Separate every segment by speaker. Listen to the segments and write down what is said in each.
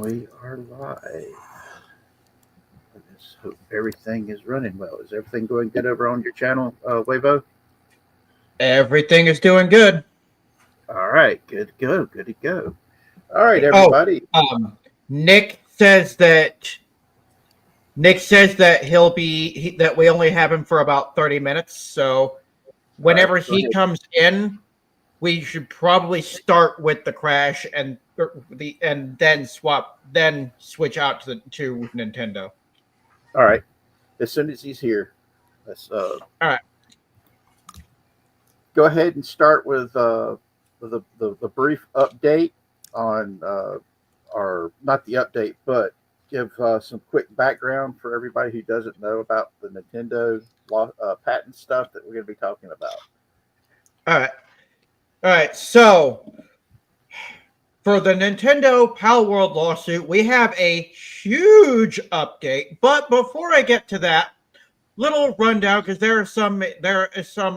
Speaker 1: We are live. I just hope everything is running well. Is everything going good over on your channel, Wavo?
Speaker 2: Everything is doing good.
Speaker 1: All right, good to go, good to go. All right,
Speaker 2: Oh,
Speaker 1: everybody.
Speaker 2: um, Nick says that that we only have him for about 30 minutes. So
Speaker 1: All right,
Speaker 2: whenever
Speaker 1: go
Speaker 2: he
Speaker 1: ahead.
Speaker 2: comes in, we should probably start with the crash and then switch out to Nintendo.
Speaker 1: All right, as soon as he's here, let's
Speaker 2: All right.
Speaker 1: go ahead and start with the brief update on our not the update, but give some quick background for everybody who doesn't know about the Nintendo patent stuff that we're going to be talking about.
Speaker 2: All right. All right. So for the Nintendo Pal World lawsuit, we have a huge update. But before I get to that, little rundown because there is some,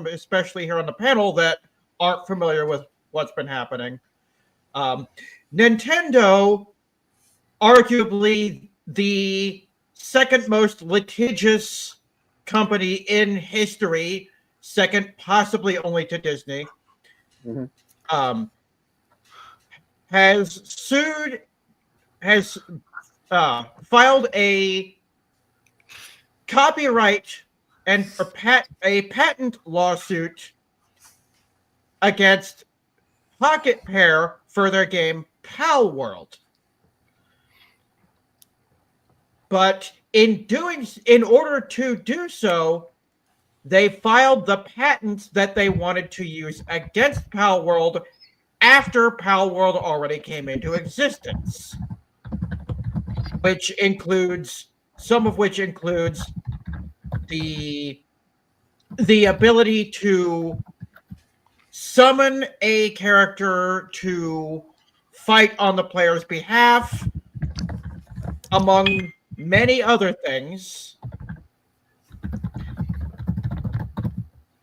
Speaker 2: especially here on the panel, that aren't familiar with what's been happening. Um, Nintendo, arguably the second most litigious company in history, second possibly only to Disney,
Speaker 1: Mm-hmm.
Speaker 2: um, has sued has filed a copyright and a patent lawsuit against Pocket Pair for their game Pal World. But in order to do so, they filed the patents that they wanted to use against Pal World after Pal World already came into existence, which includes some of which includes the the ability to summon a character to fight on the player's behalf, among many other things.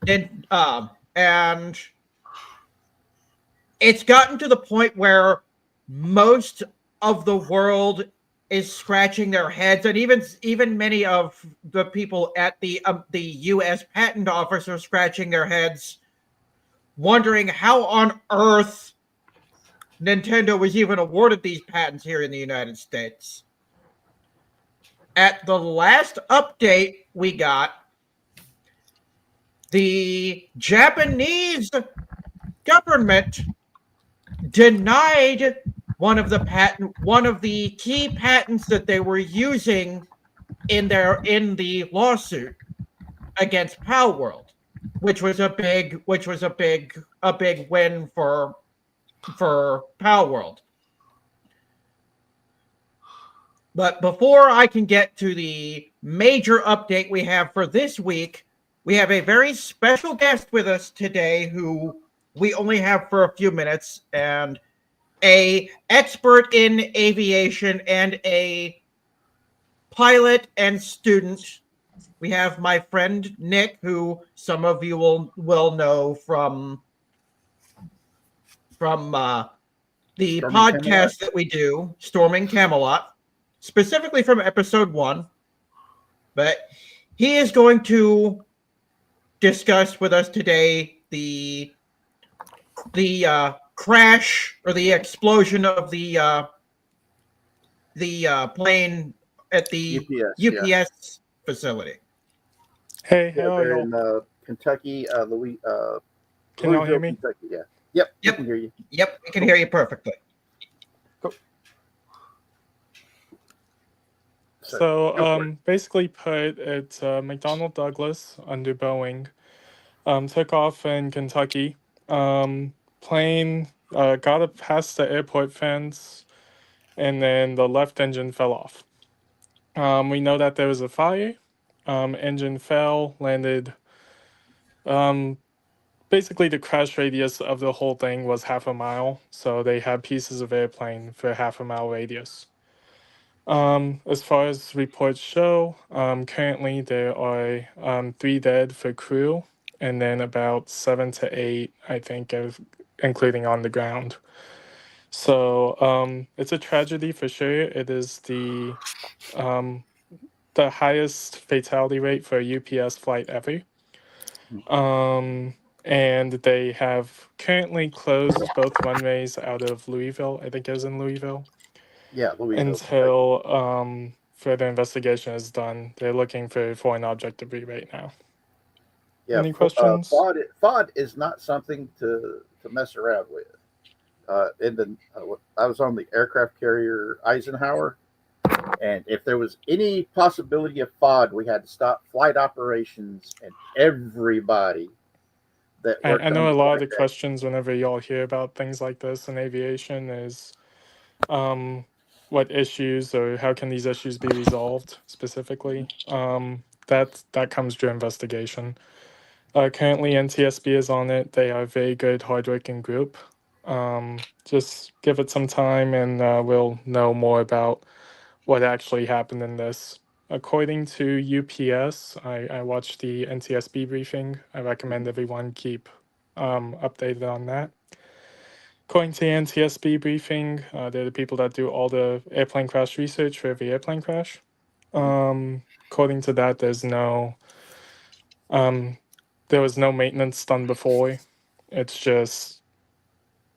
Speaker 2: And it's gotten to the point where most of the world is scratching their heads, and even many of the people at the U.S. Patent Office are scratching their heads, wondering how on earth Nintendo was even awarded these patents here in the United States. At the last update we got, the Japanese government denied one of the key patents that they were using in the lawsuit against Pal World, which was a big win for Pal World. But before I can get to the major update we have for this week, we have a very special guest with us today who we only have for a few minutes, and a expert in aviation and a pilot and student. We have my friend Nick, who some of you will know from the
Speaker 1: Storming Camelot.
Speaker 2: podcast that we do, Storming Camelot, specifically from episode 1. But he is going to discuss with us today the crash or the explosion of the plane at the
Speaker 1: UPS, yeah.
Speaker 2: UPS facility.
Speaker 3: Hey,
Speaker 1: Yeah,
Speaker 3: how are
Speaker 1: they're
Speaker 3: y'all?
Speaker 1: in Kentucky,
Speaker 3: Can y'all hear
Speaker 1: Louisville,
Speaker 3: me?
Speaker 1: Kentucky. Yeah. Yep, we
Speaker 2: Yep.
Speaker 1: can hear you.
Speaker 2: Yep, we can hear you perfectly.
Speaker 3: So, basically put, it's McDonnell Douglas under Boeing. Took off in Kentucky. Plane got up past the airport fence, and then the left engine fell off. We know that there was a fire. Engine fell, landed. Basically, the crash radius of the whole thing was half a mile, so they had pieces of airplane for half a mile radius. As far as reports show, currently there are 3 dead for crew, and then about 7 to 8, I think, including on the ground. So it's a tragedy for sure. It is um, the highest fatality rate for a UPS flight ever. And they have currently closed both runways out of Louisville. I think it was in Louisville.
Speaker 1: Yeah, Louisville.
Speaker 3: Until further investigation is done. They're looking for foreign object debris right now.
Speaker 1: Yeah,
Speaker 3: Any questions?
Speaker 1: FOD is not something to mess around with. I was on the aircraft carrier Eisenhower, and if there was any possibility of FOD, we had to stop flight operations and everybody that
Speaker 3: I
Speaker 1: worked on
Speaker 3: know
Speaker 1: the
Speaker 3: a lot
Speaker 1: flight
Speaker 3: of the
Speaker 1: deck.
Speaker 3: questions whenever y'all hear about things like this in aviation is what issues or how can these issues be resolved specifically. That comes to investigation. Currently, NTSB is on it. They are a very good, hardworking group. Just give it some time, and we'll know more about what actually happened in this. According to UPS, I watched the NTSB briefing. I recommend everyone keep updated on that. According to the NTSB briefing, they're the people that do all the airplane crash research for every airplane crash. According to that, um, there was no maintenance done before. It's just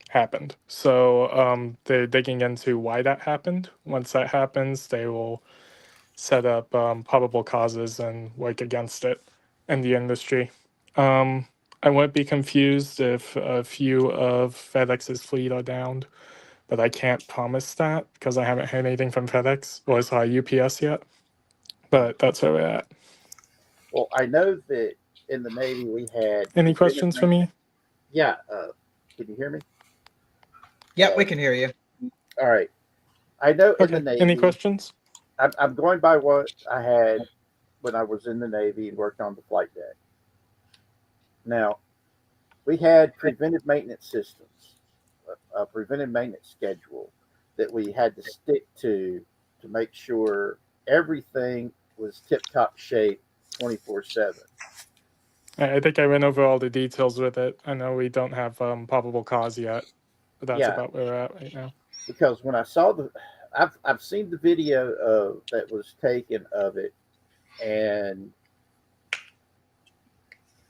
Speaker 3: happened. So they're digging into why that happened. Once that happens, they will set up probable causes and work against it in the industry. I won't be confused if a few of FedEx's fleet are downed, but I can't promise that because I haven't heard anything from FedEx or UPS yet. But that's where we're at.
Speaker 1: Well, I know that in the Navy we had
Speaker 3: Any
Speaker 1: preventive
Speaker 3: questions for
Speaker 1: maintenance.
Speaker 3: me?
Speaker 1: Yeah, can you hear me?
Speaker 2: Yeah, we can hear you.
Speaker 1: All right. I know in the
Speaker 3: Okay. Any
Speaker 1: Navy,
Speaker 3: questions?
Speaker 1: I'm going by what I had when I was in the Navy and worked on the flight deck. Now, we had preventive maintenance systems, a preventive maintenance schedule that we had to stick to make sure everything was tip top shape 24/7.
Speaker 3: I think I went over all the details with it. I know we don't have probable cause yet, but that's
Speaker 1: Yeah,
Speaker 3: about where we're at right now.
Speaker 1: because when I saw I've seen the video of that was taken of it, and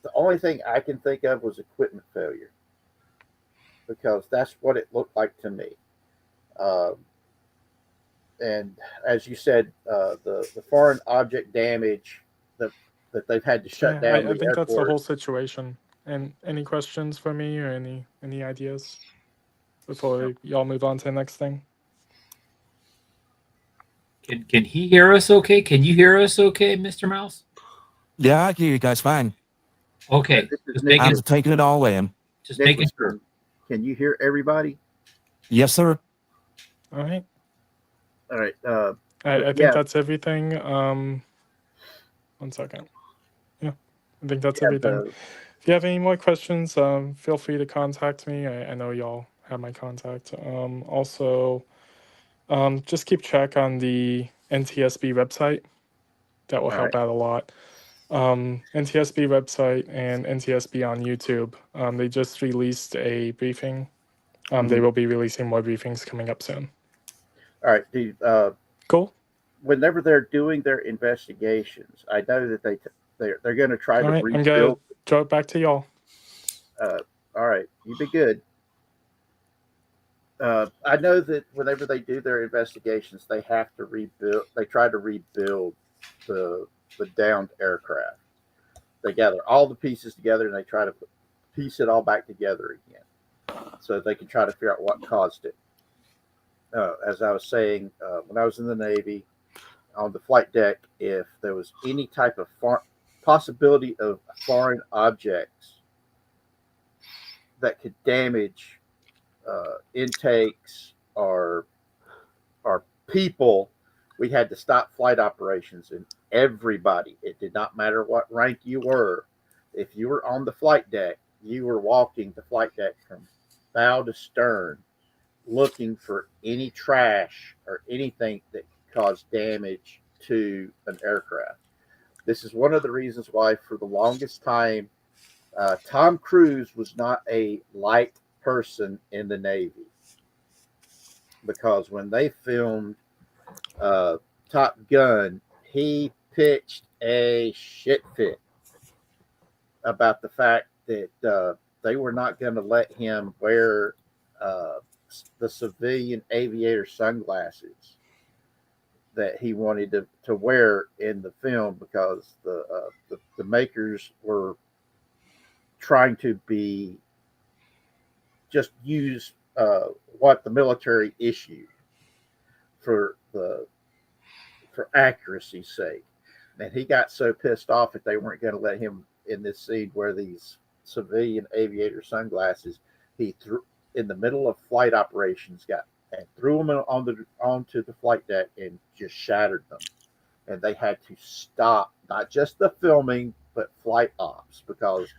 Speaker 1: the only thing I can think of was equipment failure because that's what it looked like to me. Um, and as you said, the foreign object damage that that they've had to shut
Speaker 3: Yeah,
Speaker 1: down
Speaker 3: I
Speaker 1: the
Speaker 3: think that's the
Speaker 1: airport.
Speaker 3: whole situation. And any questions for me or any ideas before y'all move on to the next thing?
Speaker 4: Can he hear us okay? Can you hear us okay, Mr. Mouse?
Speaker 5: Yeah, I hear you guys fine.
Speaker 4: Okay.
Speaker 1: This is
Speaker 4: Just making
Speaker 5: I'm taking it all in.
Speaker 4: just making
Speaker 1: Nicholas.
Speaker 4: sure.
Speaker 1: Can you hear everybody?
Speaker 5: Yes, sir.
Speaker 3: All right.
Speaker 1: All right.
Speaker 3: I think
Speaker 1: Yeah,
Speaker 3: that's everything. 1 second. Yeah, I think that's
Speaker 1: yeah.
Speaker 3: everything. If you have any more questions, feel free to contact me. I know y'all have my contact. Also, just keep track on the NTSB website. That will
Speaker 1: All
Speaker 3: help
Speaker 1: right.
Speaker 3: out a lot. NTSB website and NTSB on YouTube. They just released a briefing. They
Speaker 1: Mhm.
Speaker 3: will be releasing more briefings coming up soon.
Speaker 1: All right. Dude,
Speaker 3: Cool.
Speaker 1: whenever they're doing their investigations, I know that they're going to try
Speaker 3: All
Speaker 1: to
Speaker 3: right, I'm gonna
Speaker 1: rebuild.
Speaker 3: throw it back to y'all.
Speaker 1: All right, you be good. I know that whenever they do their investigations, they have to rebuild. They try to rebuild the the downed aircraft. They gather all the pieces together and they try to piece it all back together again, so they can try to figure out what caused it. As I was saying, when I was in the Navy, on the flight deck, if there was any type of possibility of foreign objects that could damage intakes or people, we had to stop flight operations. And everybody, it did not matter what rank you were, if you were on the flight deck, you were walking the flight deck from bow to stern, looking for any trash or anything that could cause damage to an aircraft. This is one of the reasons why, for the longest time, Tom Cruise was not a light person in the Navy. because when they filmed Top Gun, he pitched a shit fit about the fact that they were not going to let him wear the civilian aviator sunglasses that he wanted to wear in the film, because the makers were trying to be just use what the military issued for accuracy's sake. And he got so pissed off that they weren't going to let him in this scene wear these civilian aviator sunglasses. He threw in the middle of flight operations, threw them onto the flight deck and just shattered them. And they had to stop not just the filming but flight ops, because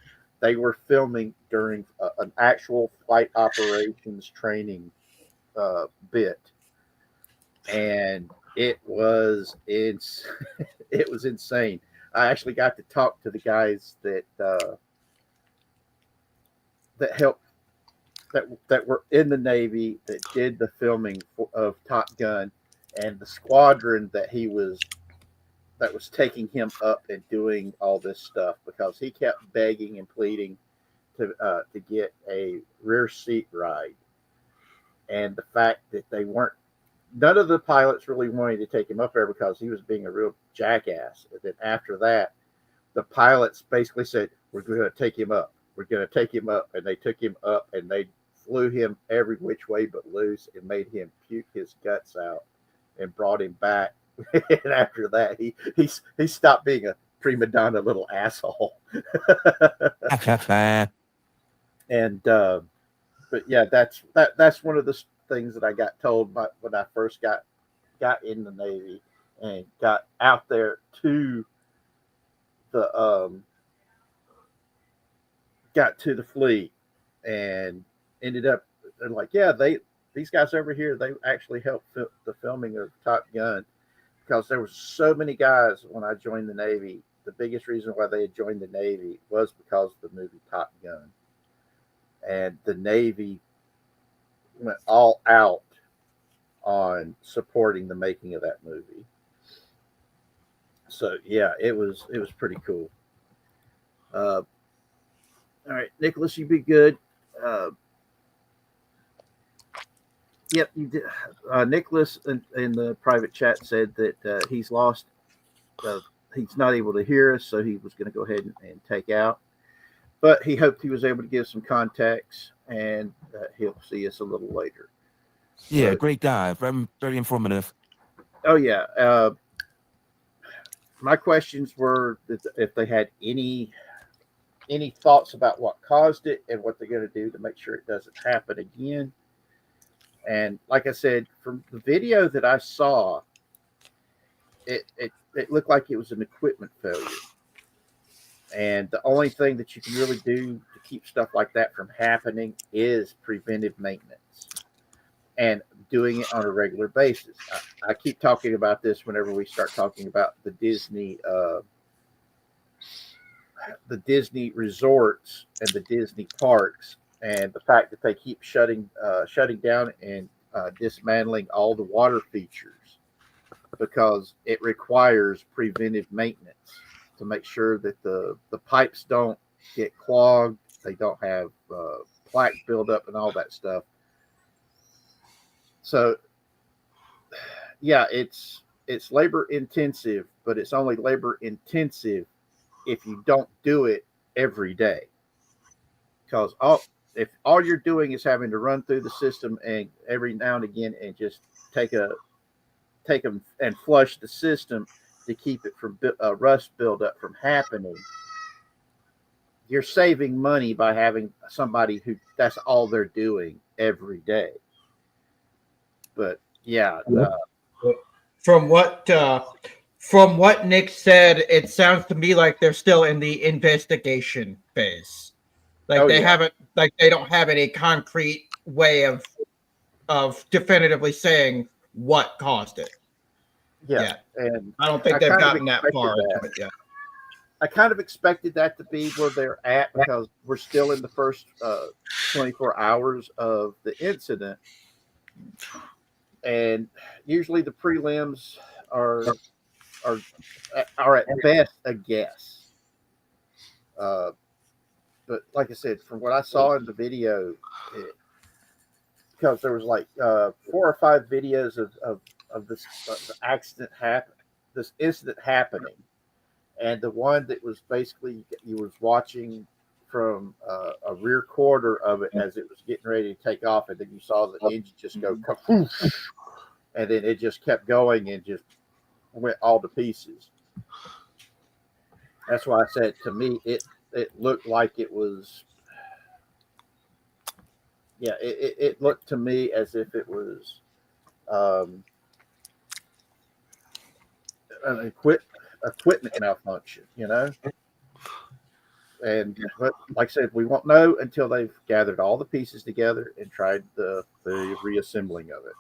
Speaker 1: they were filming during an actual flight operations training bit, and it was it was insane. I actually got to talk to the guys that helped that were in the Navy that did the filming of Top Gun, and the squadron that was taking him up and doing all this stuff, because he kept begging and pleading to get a rear seat ride. And the fact that none of the pilots really wanted to take him up there because he was being a real jackass. And then after that, the pilots basically said, "We're going to take him up. We're going to take him up." And they took him up and they flew him every which way but loose and made him puke his guts out and brought him back. And after that, he stopped being a prima donna little asshole. And but yeah, that's one of the things that I got told when I first got in the Navy and got out there to the fleet, and ended up, they're like, yeah, these guys over here, they actually helped the filming of Top Gun, because there were so many guys when I joined the Navy. The biggest reason why they had joined the Navy was because of the movie Top Gun. And the Navy went all out on supporting the making of that movie. So yeah, it was pretty cool. All right, Nicholas, you be good. Yep, you did. Nicholas in the private chat said that he's lost. He's not able to hear us, so he was going to go ahead and take out. But he hoped he was able to give some context, and he'll see us a little later.
Speaker 5: Yeah, great guy. Very, very informative.
Speaker 1: Oh yeah. My questions were if they had any thoughts about what caused it and what they're going to do to make sure it doesn't happen again. And like I said, from the video that I saw, it looked like it was an equipment failure. And the only thing that you can really do to keep stuff like that from happening is preventive maintenance and doing it on a regular basis. I keep talking about this whenever we start talking about the Disney resorts and the Disney parks, and the fact that they keep shutting down and dismantling all the water features, because it requires preventive maintenance to make sure that the pipes don't get clogged, they don't have plaque buildup and all that stuff. So yeah, it's labor intensive, but it's only labor intensive if you don't do it every day. Because if all you're doing is having to run through the system and every now and again and just take them and flush the system to keep it from rust buildup from happening, you're saving money by having somebody who that's all they're doing every day. But yeah,
Speaker 2: from what Nick said, it sounds to me like they're still in the investigation phase. Like they don't have any concrete way of definitively saying what caused it.
Speaker 1: Yeah. And
Speaker 2: I don't think they've gotten that far into it yet.
Speaker 1: I kind of expected that to be where they're at, because we're still in the first 24 hours of the incident. and usually the prelims are are at best a guess. Uh, but like I said, from what I saw in the video, because there was like 4 or 5 videos of this the accident happen, this incident happening, and the one that was basically you was watching from a rear quarter of it as it was getting ready to take off, and then you saw the engine just go kapoof, and then it just kept going and just went all to pieces. That's why I said to me it looked like it was. Yeah, it looked to me as if it was an equipment malfunction, And but like I said, we won't know until they've gathered all the pieces together and tried the reassembling of it.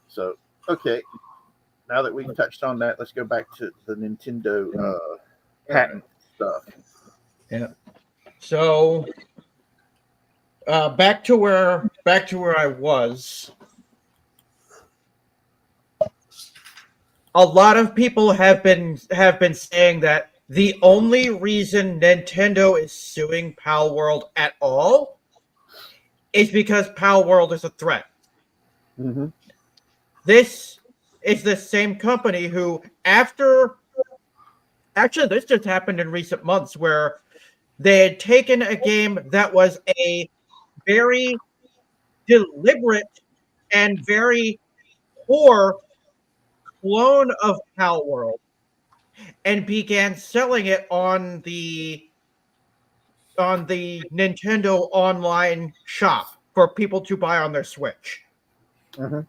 Speaker 1: So, okay, now that we've touched on that, let's go back to the Nintendo patent stuff.
Speaker 2: Yeah. So back to where I was. A lot of people have been saying that the only reason Nintendo is suing Pal World at all is because Pal World is a threat.
Speaker 1: Mm-hmm.
Speaker 2: This is the same company who, actually, this just happened in recent months, where they had taken a game that was a very deliberate and very poor clone of Pal World and began selling it on the Nintendo online shop for people to buy on their Switch.
Speaker 1: Mm-hmm.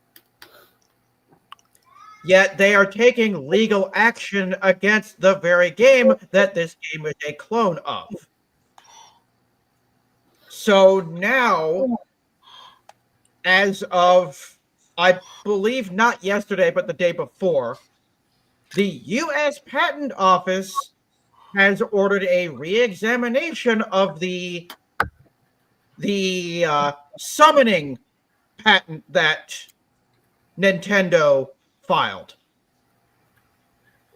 Speaker 2: Yet they are taking legal action against the very game that this game is a clone of. So now, as of, I believe not yesterday, but the day before, the U.S. Patent Office has ordered a re-examination of the summoning patent that Nintendo filed.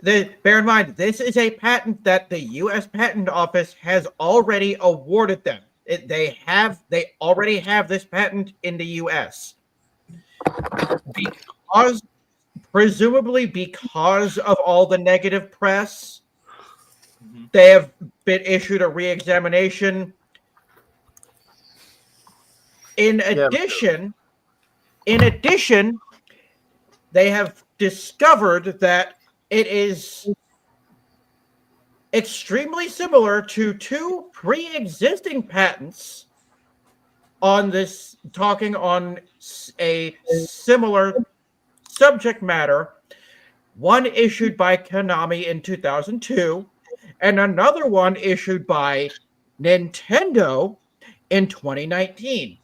Speaker 2: Bear in mind, this is a patent that the U.S. Patent Office has already awarded them. They already have this patent in the U.S. Presumably because of all the negative press, they have been issued a re-examination. In addition, they have discovered that it is extremely similar to 2 pre-existing patents on this, talking on a similar subject matter, one issued by Konami in 2002 and another one issued by Nintendo in 2019.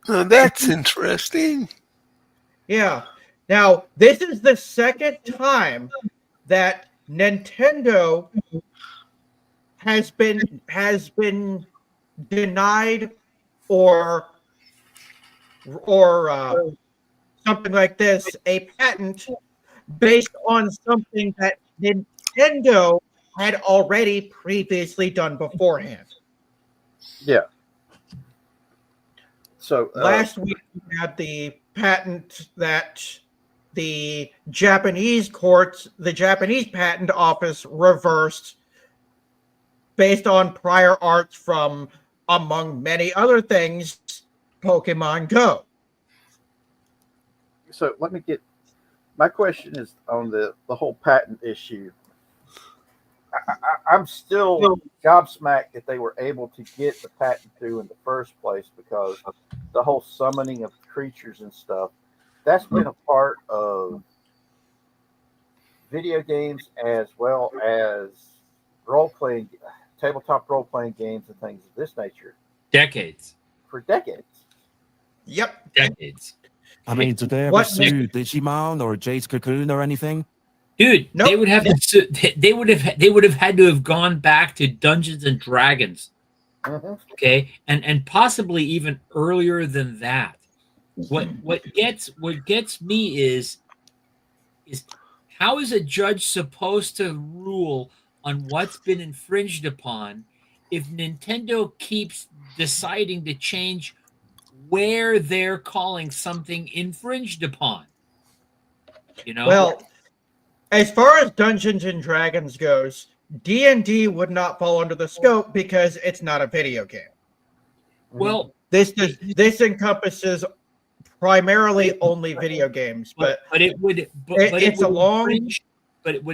Speaker 6: Now that's interesting.
Speaker 2: Yeah. Now, this is the second time that Nintendo has been denied or something like this, a patent based on something that Nintendo had already previously done beforehand.
Speaker 1: Yeah. So
Speaker 2: last week we had the patent that the Japanese patent office reversed based on prior art from, among many other things, Pokemon Go.
Speaker 1: So let me get my question is on the whole patent issue. I'm still gobsmacked that they were able to get the patent through in the first place, because the whole summoning of creatures and stuff, that's been a part of video games as well as tabletop role-playing games and things of this nature.
Speaker 4: Decades.
Speaker 1: For decades.
Speaker 2: Yep.
Speaker 4: Decades.
Speaker 5: I mean, did they ever sue Digimon or Jade's Cocoon or anything?
Speaker 4: Dude,
Speaker 2: nope.
Speaker 4: they would have had to have gone back to Dungeons and Dragons Okay, and possibly even earlier than that. What gets me is how is a judge supposed to rule on what's been infringed upon if Nintendo keeps deciding to change where they're calling something infringed upon? You know?
Speaker 2: Well, as far as Dungeons and Dragons goes, D&D would not fall under the scope because it's not a video game.
Speaker 4: Well,
Speaker 2: This encompasses primarily only video games, but
Speaker 4: it would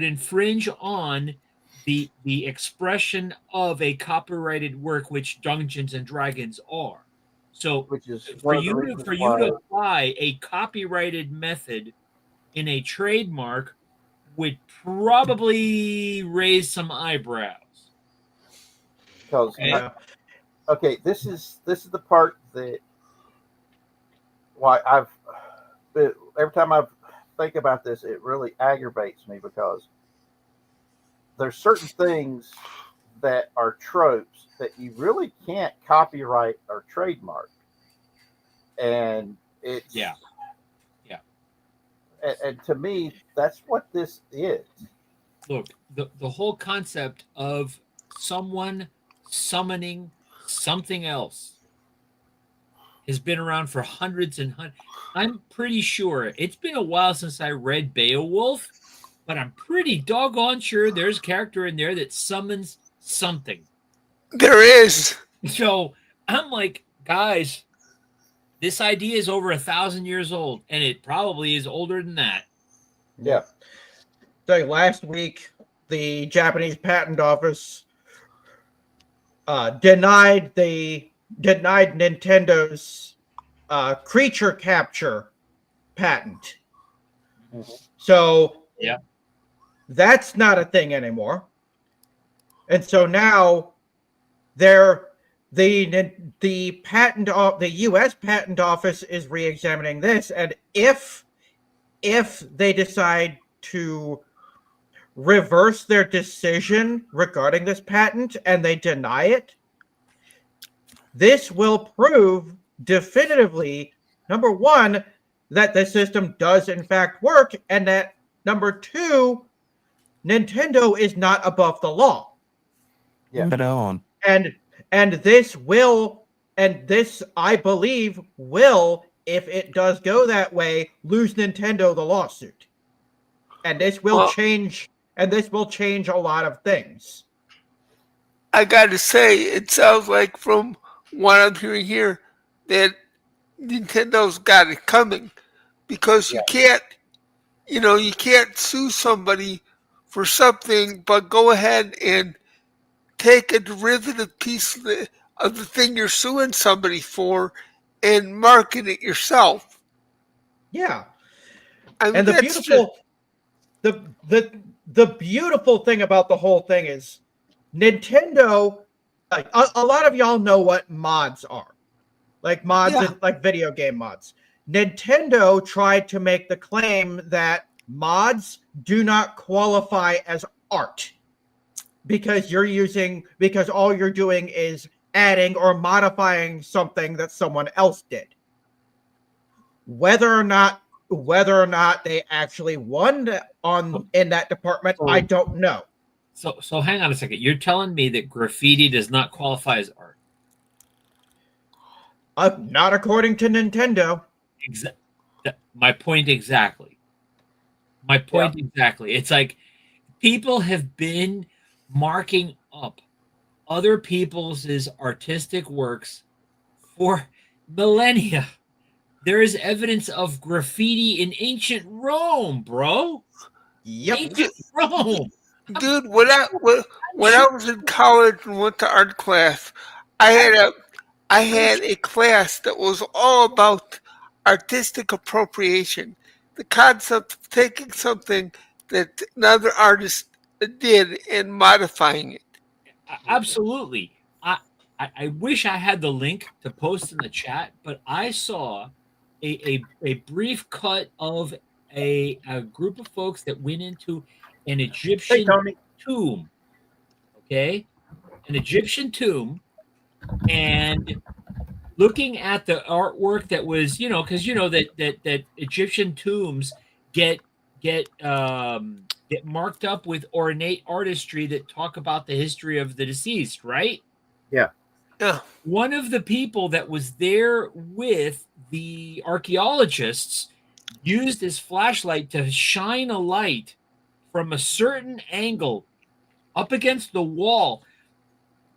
Speaker 4: infringe on the expression of a copyrighted work, which Dungeons and Dragons are. So
Speaker 1: Which is
Speaker 4: for you to apply a copyrighted method in a trademark would probably raise some eyebrows.
Speaker 1: Because okay, this is the part that why every time I think about this, it really aggravates me because there's certain things that are tropes that you really can't copyright or trademark, and it's
Speaker 4: Yeah.
Speaker 1: And to me, that's what this is.
Speaker 4: Look, the whole concept of someone summoning something else has been around for hundreds and hundreds. I'm pretty sure it's been a while since I read Beowulf, but I'm pretty doggone sure there's a character in there that summons something.
Speaker 6: There is.
Speaker 4: So I'm like, guys, this idea is over 1,000 years old, and it probably is older than that.
Speaker 1: Yeah.
Speaker 2: So last week, the Japanese Patent Office denied Nintendo's creature capture patent. So that's not a thing anymore. And so now the U.S. Patent Office is re-examining this, and if they decide to reverse their decision regarding this patent and they deny it, this will prove definitively, number one, that the system does in fact work, and that number two, Nintendo is not above the law.
Speaker 1: Yeah.
Speaker 5: Put it on.
Speaker 2: And this I believe will, if it does go that way, lose Nintendo the lawsuit. And this will change a lot of things.
Speaker 6: I gotta say, it sounds like from what I'm hearing here that Nintendo's got it coming, because you can't sue somebody for something, but go ahead and take a derivative piece of the thing you're suing somebody for and market it yourself.
Speaker 2: Yeah.
Speaker 6: I mean,
Speaker 2: And the beautiful thing about the whole thing is Nintendo, like a lot of y'all know what mods are. Like mods and like video game mods. Nintendo tried to make the claim that mods do not qualify as art because all you're doing is adding or modifying something that someone else did. Whether or not they actually won in that department, I don't know.
Speaker 4: So hang on a second. You're telling me that graffiti does not qualify as art?
Speaker 2: Not according to Nintendo.
Speaker 4: My point exactly. Exactly. It's like people have been marking up other people's artistic works for millennia. There is evidence of graffiti in ancient Rome, bro.
Speaker 2: Yep.
Speaker 4: Ancient Rome.
Speaker 6: Dude, when I was in college and went to art class, I had a class that was all about artistic appropriation. The concept of taking something that another artist did and modifying it.
Speaker 4: Absolutely. I wish I had the link to post in the chat, but I saw a brief cut of a group of folks that went into an Egyptian tomb. Okay? An Egyptian tomb, and looking at the artwork that was, because that Egyptian tombs get get marked up with ornate artistry that talk about the history of the deceased, right?
Speaker 1: Yeah.
Speaker 6: Yeah.
Speaker 4: One of the people that was there with the archaeologists used his flashlight to shine a light from a certain angle up against the wall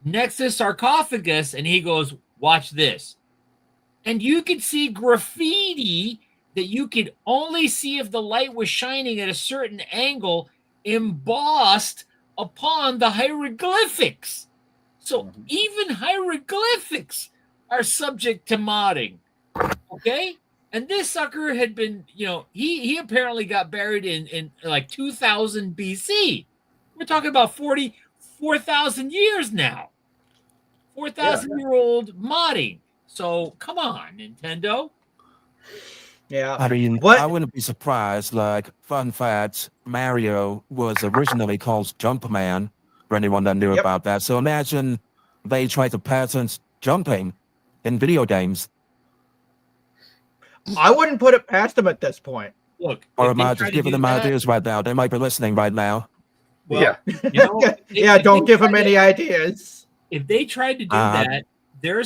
Speaker 4: next to the sarcophagus, and he goes, "Watch this." And you could see graffiti that you could only see if the light was shining at a certain angle embossed upon the hieroglyphics. So even hieroglyphics are subject to modding. Okay? And this sucker had been, he apparently got buried in like 2000 BC. We're talking about 4,000 years now. 4,000-year-old modding. So come on, Nintendo.
Speaker 2: Yeah.
Speaker 5: I mean,
Speaker 2: What?
Speaker 5: I wouldn't be surprised. Like, fun fact, Mario was originally called Jumpman, for anyone that knew
Speaker 2: Yep.
Speaker 5: about that. So imagine they try to patent jumping in video games.
Speaker 2: I wouldn't put it past them at this point.
Speaker 4: Look,
Speaker 5: Or
Speaker 4: if
Speaker 5: am
Speaker 4: they
Speaker 5: I
Speaker 4: try
Speaker 5: just
Speaker 4: to
Speaker 5: giving
Speaker 4: do
Speaker 5: them
Speaker 4: that,
Speaker 5: ideas right now? They might be listening right now.
Speaker 4: well,
Speaker 1: Yeah.
Speaker 2: Yeah, don't give them
Speaker 4: try
Speaker 2: any
Speaker 4: to-
Speaker 2: ideas.
Speaker 4: If they tried to do
Speaker 5: Uh,
Speaker 4: that, there are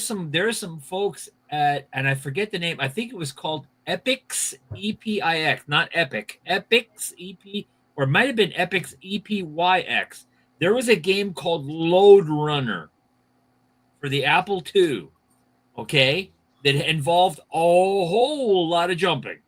Speaker 4: some folks at, and I forget the name. I think it was called Epix EPIX, not Epic. Epix EP, or it might have been Epix EPYX. There was a game called Load Runner for the Apple II. Okay, that involved a whole lot of jumping.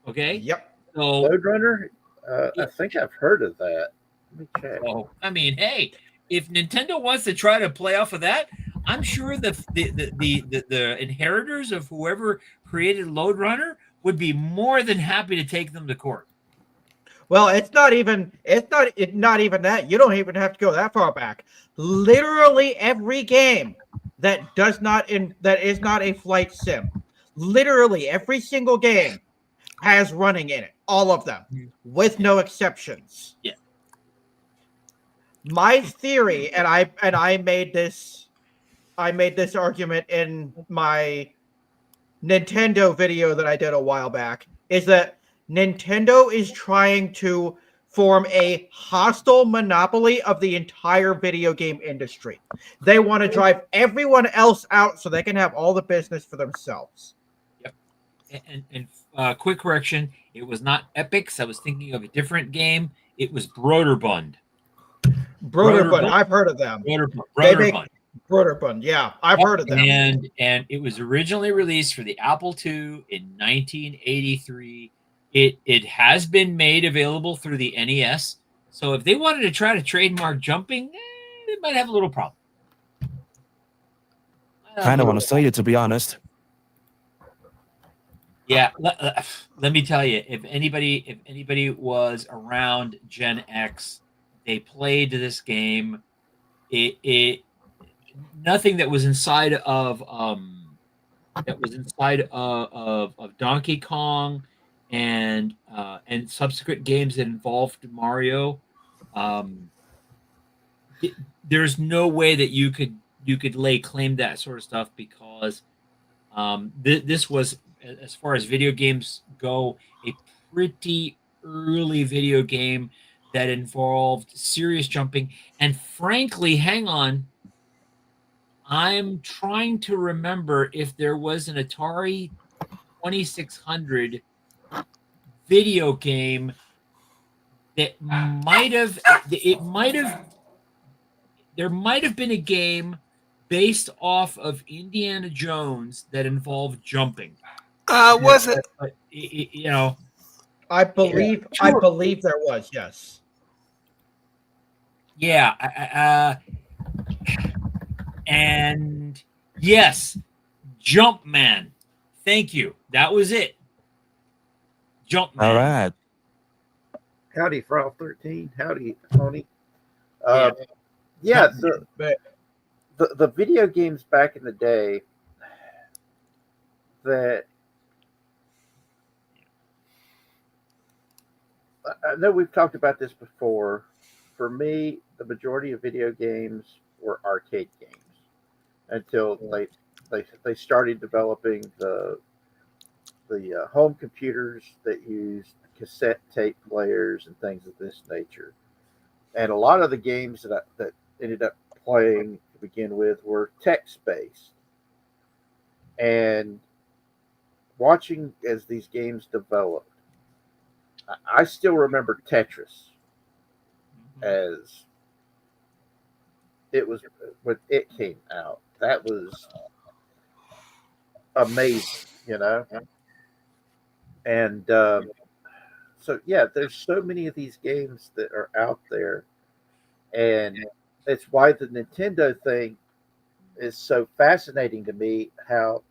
Speaker 4: Okay,
Speaker 2: Yep.
Speaker 4: so
Speaker 1: Load Runner. I think I've heard of that. Let me check.
Speaker 4: I mean, hey, if Nintendo wants to try to play off of that, I'm sure the inheritors of whoever created Load Runner would be more than happy to take them to court.
Speaker 2: Well, it's not even that. You don't even have to go that far back. Literally every game that is not a flight sim, literally every single game has running in it. All of them, with no exceptions.
Speaker 4: Yeah.
Speaker 2: My theory, and I made this argument in my Nintendo video that I did a while back, is that Nintendo is trying to form a hostile monopoly of the entire video game industry. They want to drive everyone else out so they can have all the business for themselves.
Speaker 4: Yep. And quick correction, it was not Epix. I was thinking of a different game. It was Broderbund.
Speaker 2: Broderbund, I've heard of them.
Speaker 4: Broderbund.
Speaker 2: Broderbund, yeah, I've heard of them.
Speaker 4: And it was originally released for the Apple II in 1983. It has been made available through the NES. So if they wanted to try to trademark jumping, they might have a little problem.
Speaker 5: Kind of want to say it, to be honest.
Speaker 4: Yeah, let me tell you, if anybody was around Gen X, they played this game. It nothing that was inside of Donkey Kong and subsequent games that involved Mario. There's no way that you could lay claim to that sort of stuff, because this was, as far as video games go, a pretty early video game that involved serious jumping. And frankly, hang on, I'm trying to remember if there was an Atari 2600 video game that there might have been a game based off of Indiana Jones that involved jumping.
Speaker 6: Was it?
Speaker 4: But,
Speaker 2: I believe there was, yes.
Speaker 4: Yeah, and yes, Jumpman. Thank you. That was it. Jumpman.
Speaker 5: All right.
Speaker 1: Howdy, Frog 13. Howdy, Tony. Yeah, the video games back in the day that I know we've talked about this before. For me, the majority of video games were arcade games. until they started developing the home computers that used cassette tape players and things of this nature. And a lot of the games that ended up playing to begin with were text based. And watching as these games developed, I still remember Tetris as it was when it came out. That was amazing, you know. And so yeah, there's so many of these games that are out there, and it's why the Nintendo thing is so fascinating to me. How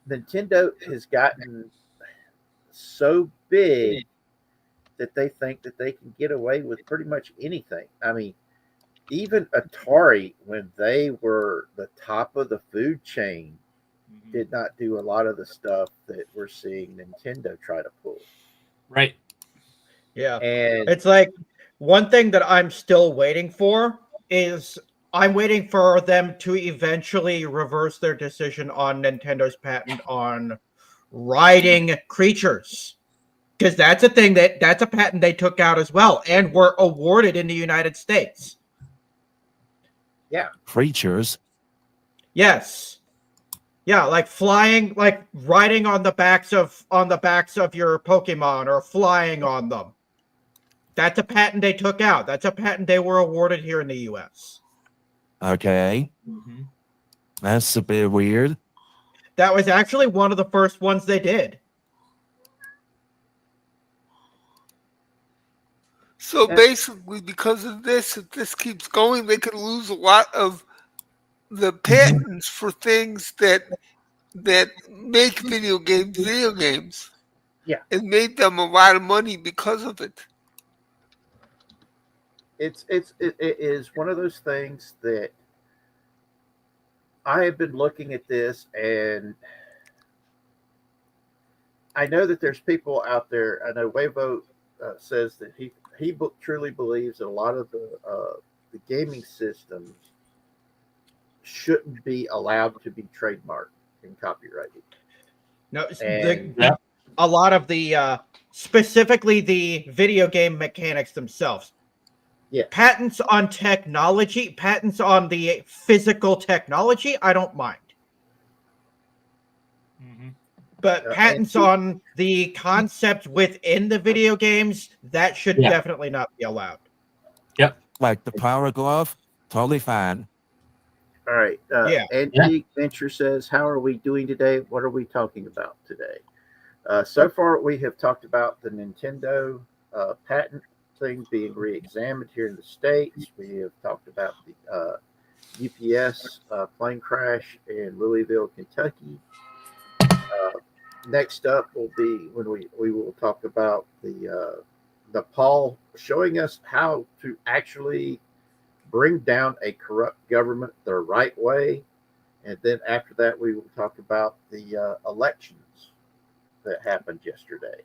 Speaker 1: Nintendo has gotten so big that they think that they can get away with pretty much anything. I mean, even Atari, when they were the top of the food chain, did not do a lot of the stuff that we're seeing Nintendo try to pull.
Speaker 4: Right.
Speaker 2: Yeah.
Speaker 1: And
Speaker 2: It's like one thing that I'm still waiting for is I'm waiting for them to eventually reverse their decision on Nintendo's patent on riding creatures. Because that's a thing that's a patent they took out as well and were awarded in the United States.
Speaker 1: yeah,
Speaker 5: Creatures.
Speaker 2: Yes. Yeah, like flying, like riding on the backs of your Pokemon or flying on them. That's a patent they took out. That's a patent they were awarded here in the US.
Speaker 5: Okay.
Speaker 4: Mm-hmm.
Speaker 5: That's a bit weird.
Speaker 2: That was actually one of the first ones they did.
Speaker 6: So basically, because of this, if this keeps going, they could lose a lot of the patents for things that make video games,
Speaker 1: yeah.
Speaker 6: and made them a lot of money because of it.
Speaker 1: It is one of those things that I have been looking at this, and I know that there's people out there. I know Wavo says that he truly believes that a lot of the gaming systems shouldn't be allowed to be trademarked and copyrighted.
Speaker 2: No,
Speaker 1: And
Speaker 2: a lot of the specifically the video game mechanics themselves.
Speaker 1: yeah,
Speaker 2: Patents on technology, patents on the physical technology, I don't mind.
Speaker 4: Mm-hmm.
Speaker 2: But patents on the concept within the video games, that should definitely not be allowed.
Speaker 4: Yep.
Speaker 5: Like the Power Glove, totally fine.
Speaker 1: all right.
Speaker 2: Yeah.
Speaker 1: Antique Venture says, "How are we doing today? What are we talking about today?" So far, we have talked about the Nintendo patent thing being re-examined here in the States. We have talked about the UPS plane crash in Louisville, Kentucky. Next up will be when we will talk about the Nepal showing us how to actually bring down a corrupt government the right way. And then after that, we will talk about the elections that happened yesterday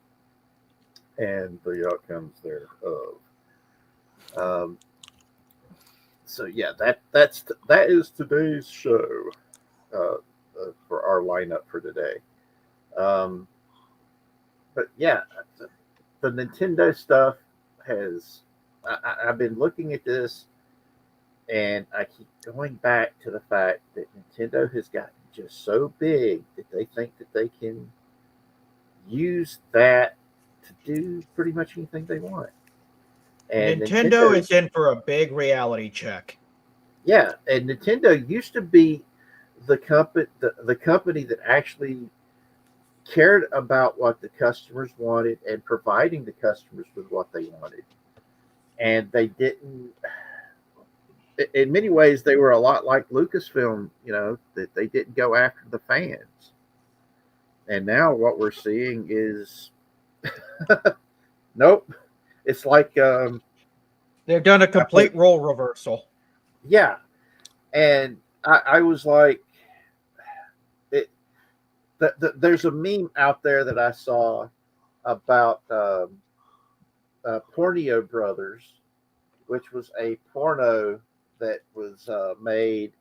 Speaker 1: and the outcomes thereof. So yeah, that is today's show for our lineup for today. Um, but yeah, the Nintendo stuff has. I've been looking at this, and I keep going back to the fact that Nintendo has gotten just so big that they think that they can use that to do pretty much anything they want. And
Speaker 2: Nintendo is in for a big reality check.
Speaker 1: Yeah, and Nintendo used to be the company that actually cared about what the customers wanted and providing the customers with what they wanted. And they didn't in many ways they were a lot like Lucasfilm, you know, that they didn't go after the fans. And now what we're seeing is nope. It's like
Speaker 2: they've done a complete role reversal.
Speaker 1: Yeah. And I was like, there's a meme out there that I saw about Porneo Brothers, which was a porno that was made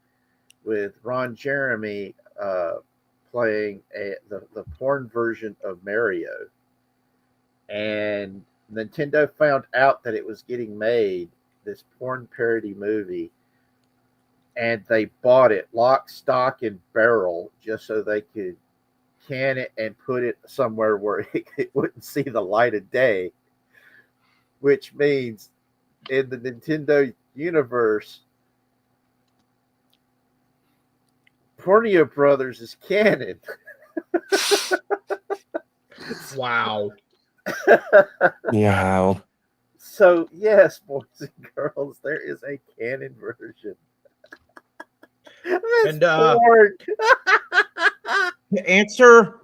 Speaker 1: with Ron Jeremy playing the porn version of Mario, and Nintendo found out that it was getting made, this porn parody movie, and they bought it lock, stock, and barrel just so they could can it and put it somewhere where it wouldn't see the light of day, which means in the Nintendo universe, Pornio Brothers is canon.
Speaker 2: Wow.
Speaker 5: Yeah.
Speaker 1: So, yes, boys and girls, there is a canon version. That's
Speaker 2: And
Speaker 1: porn.
Speaker 2: to answer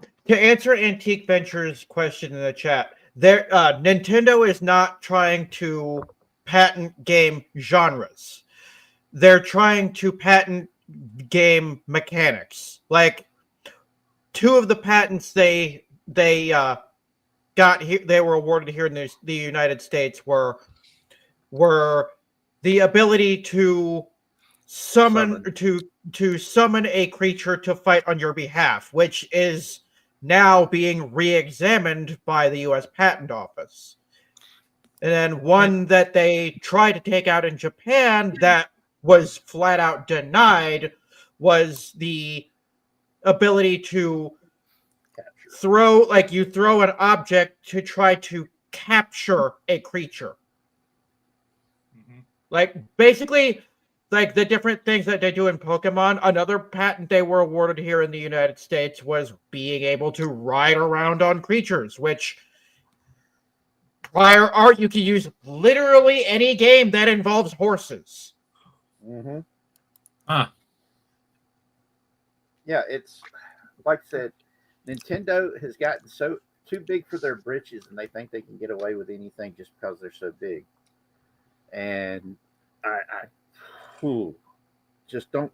Speaker 2: Antique Ventures' question in the chat, Nintendo is not trying to patent game genres. They're trying to patent game mechanics. Like two of the patents they got here, they were awarded here in the United States were the ability to summon a creature to fight on your behalf, which is now being re-examined by the U.S. Patent Office. And then one that they tried to take out in Japan that was flat out denied was the ability to throw an object to try to capture a creature. Like basically like the different things that they do in Pokemon. Another patent they were awarded here in the United States was being able to ride around on creatures, which prior art you could use literally any game that involves horses.
Speaker 1: Mm-hmm.
Speaker 4: Huh.
Speaker 1: Yeah, it's like I said, Nintendo has gotten so too big for their britches, and they think they can get away with anything just because they're so big. And just don't.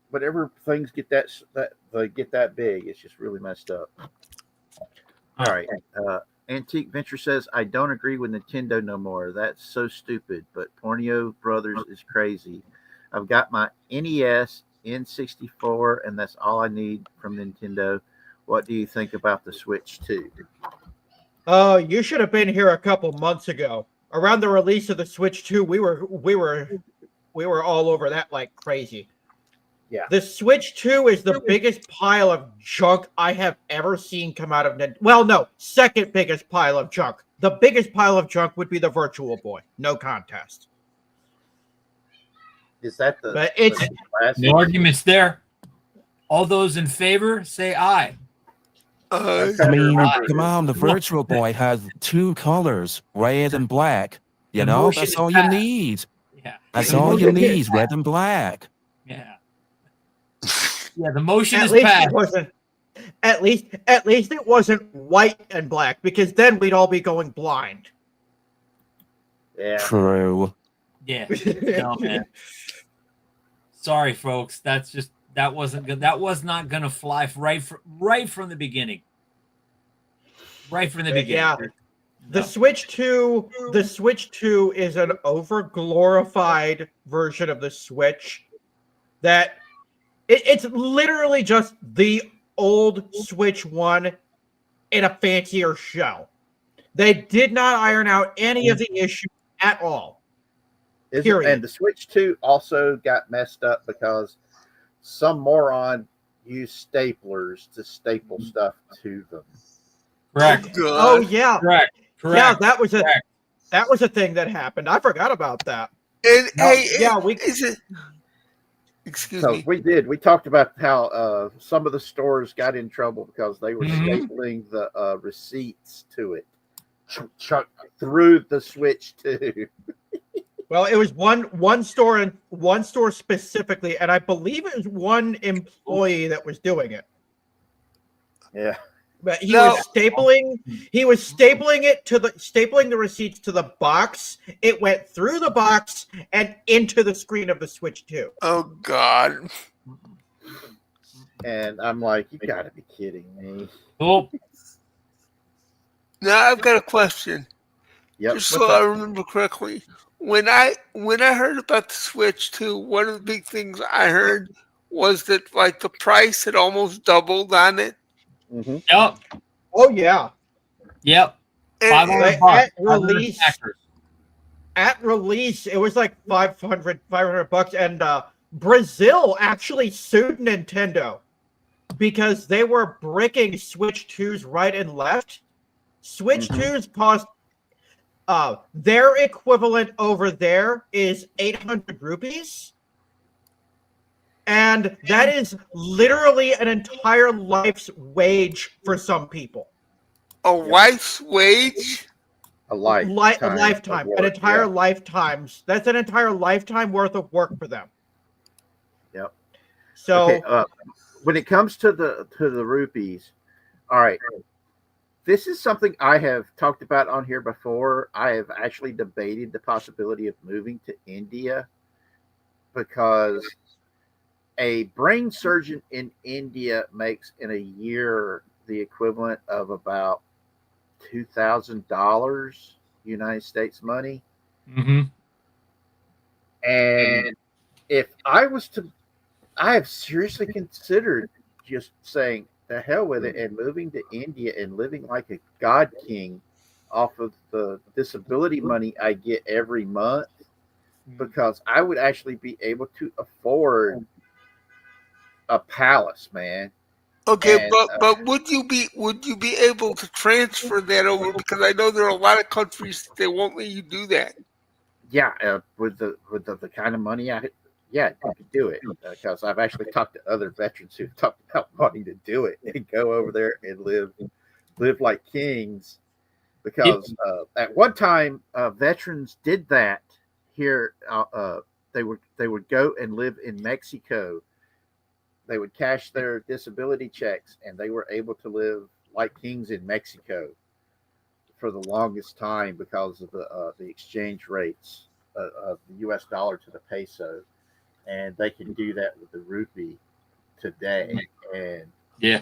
Speaker 1: Whatever things get that they get that big, it's just really messed up. All right. Antique Venture says, I don't agree with Nintendo no more. That's so stupid. But Pornio Brothers is crazy. I've got my NES, N64, and that's all I need from Nintendo. What do you think about the Switch 2?
Speaker 2: Oh, you should have been here a couple months ago. Around the release of the Switch 2, we were all over that like crazy.
Speaker 1: Yeah.
Speaker 2: The Switch 2 is the biggest pile of junk I have ever seen come out of Well, no, second biggest pile of junk. The biggest pile of junk would be the Virtual Boy. No contest.
Speaker 1: Is that the?
Speaker 2: But it's
Speaker 4: No arguments there. All those in favor, say aye.
Speaker 5: I mean, come on, the Virtual Boy has two colors, red and black. You
Speaker 4: The
Speaker 5: know,
Speaker 4: motion
Speaker 5: that's
Speaker 4: is
Speaker 5: all you
Speaker 4: fast.
Speaker 5: need.
Speaker 4: Yeah.
Speaker 5: That's
Speaker 4: The
Speaker 5: all you
Speaker 4: motion is
Speaker 5: need,
Speaker 4: fast.
Speaker 5: red and black.
Speaker 4: Yeah. Yeah, the motion
Speaker 2: at
Speaker 4: is
Speaker 2: least
Speaker 4: fast.
Speaker 2: it wasn't. At least it wasn't white and black, because then we'd all be going blind.
Speaker 1: Yeah.
Speaker 5: True.
Speaker 4: Yeah. No, man. Sorry, folks. That's just that wasn't good. That was not gonna fly right from the beginning. Right from the beginning.
Speaker 2: Yeah.
Speaker 4: No.
Speaker 2: The Switch 2 is an over-glorified version of the Switch that it's literally just the old Switch 1 in a fancier shell. They did not iron out any of the issues at all. Period.
Speaker 1: And the Switch 2 also got messed up because some moron used staplers to staple stuff to them.
Speaker 4: Correct.
Speaker 2: Oh yeah.
Speaker 4: Correct.
Speaker 2: Yeah, that was a thing that happened. I forgot about that.
Speaker 6: And excuse
Speaker 1: So
Speaker 6: me.
Speaker 1: we talked about how some of the stores got in trouble because they were stapling the receipts to it through the Switch 2.
Speaker 2: Well, it was one store specifically, and I believe it was one employee that was doing it.
Speaker 1: Yeah.
Speaker 2: But he was stapling the receipts to the box. It went through the box and into the screen of the Switch 2.
Speaker 6: Oh God.
Speaker 1: And I'm like, you gotta be kidding me.
Speaker 4: Oh,
Speaker 6: Now I've got a question.
Speaker 1: Yep.
Speaker 6: Just so I remember correctly. when I heard about the Switch 2, one of the big things I heard was that like the price had almost doubled on it.
Speaker 1: Mm-hmm.
Speaker 4: Yep.
Speaker 2: Oh yeah.
Speaker 4: Yep.
Speaker 6: And,
Speaker 4: 500
Speaker 2: Like,
Speaker 4: bucks.
Speaker 2: at release,
Speaker 4: 500 factors.
Speaker 2: it was like 500 bucks, and Brazil actually sued Nintendo because they were bricking Switch 2s right and left. Switch
Speaker 1: Mhm.
Speaker 2: 2s cost their equivalent over there is 800 rupees. And that is literally an entire life's wage for some people.
Speaker 6: a wife's wage.
Speaker 1: A lifetime.
Speaker 2: A lifetime.
Speaker 1: of
Speaker 2: An
Speaker 1: work,
Speaker 2: entire
Speaker 1: yeah.
Speaker 2: lifetime's. That's an entire lifetime worth of work for them.
Speaker 1: Yep.
Speaker 2: So
Speaker 1: Okay. When it comes to the rupees, all right. This is something I have talked about on here before. I have actually debated the possibility of moving to India because a brain surgeon in India makes in a year the equivalent of about $2,000 United States money.
Speaker 4: Mm-hmm.
Speaker 1: And if I was to, I have seriously considered just saying the hell with it and moving to India and living like a god king off of the disability money I get every month, because I would actually be able to afford a palace, man.
Speaker 6: Okay,
Speaker 1: And
Speaker 6: but would you be able to transfer that over? Because I know there are a lot of countries that won't let you do that.
Speaker 1: yeah, with the kind of money yeah, you could do it, because I've actually talked to other veterans who've talked about wanting to do it and go over there and live like kings. Because at one time, veterans did that here. They would go and live in Mexico. They would cash their disability checks, and they were able to live like kings in Mexico for the longest time because of the exchange rates of the U.S. dollar to the peso, and they can do that with the rupee today. And
Speaker 4: Yeah.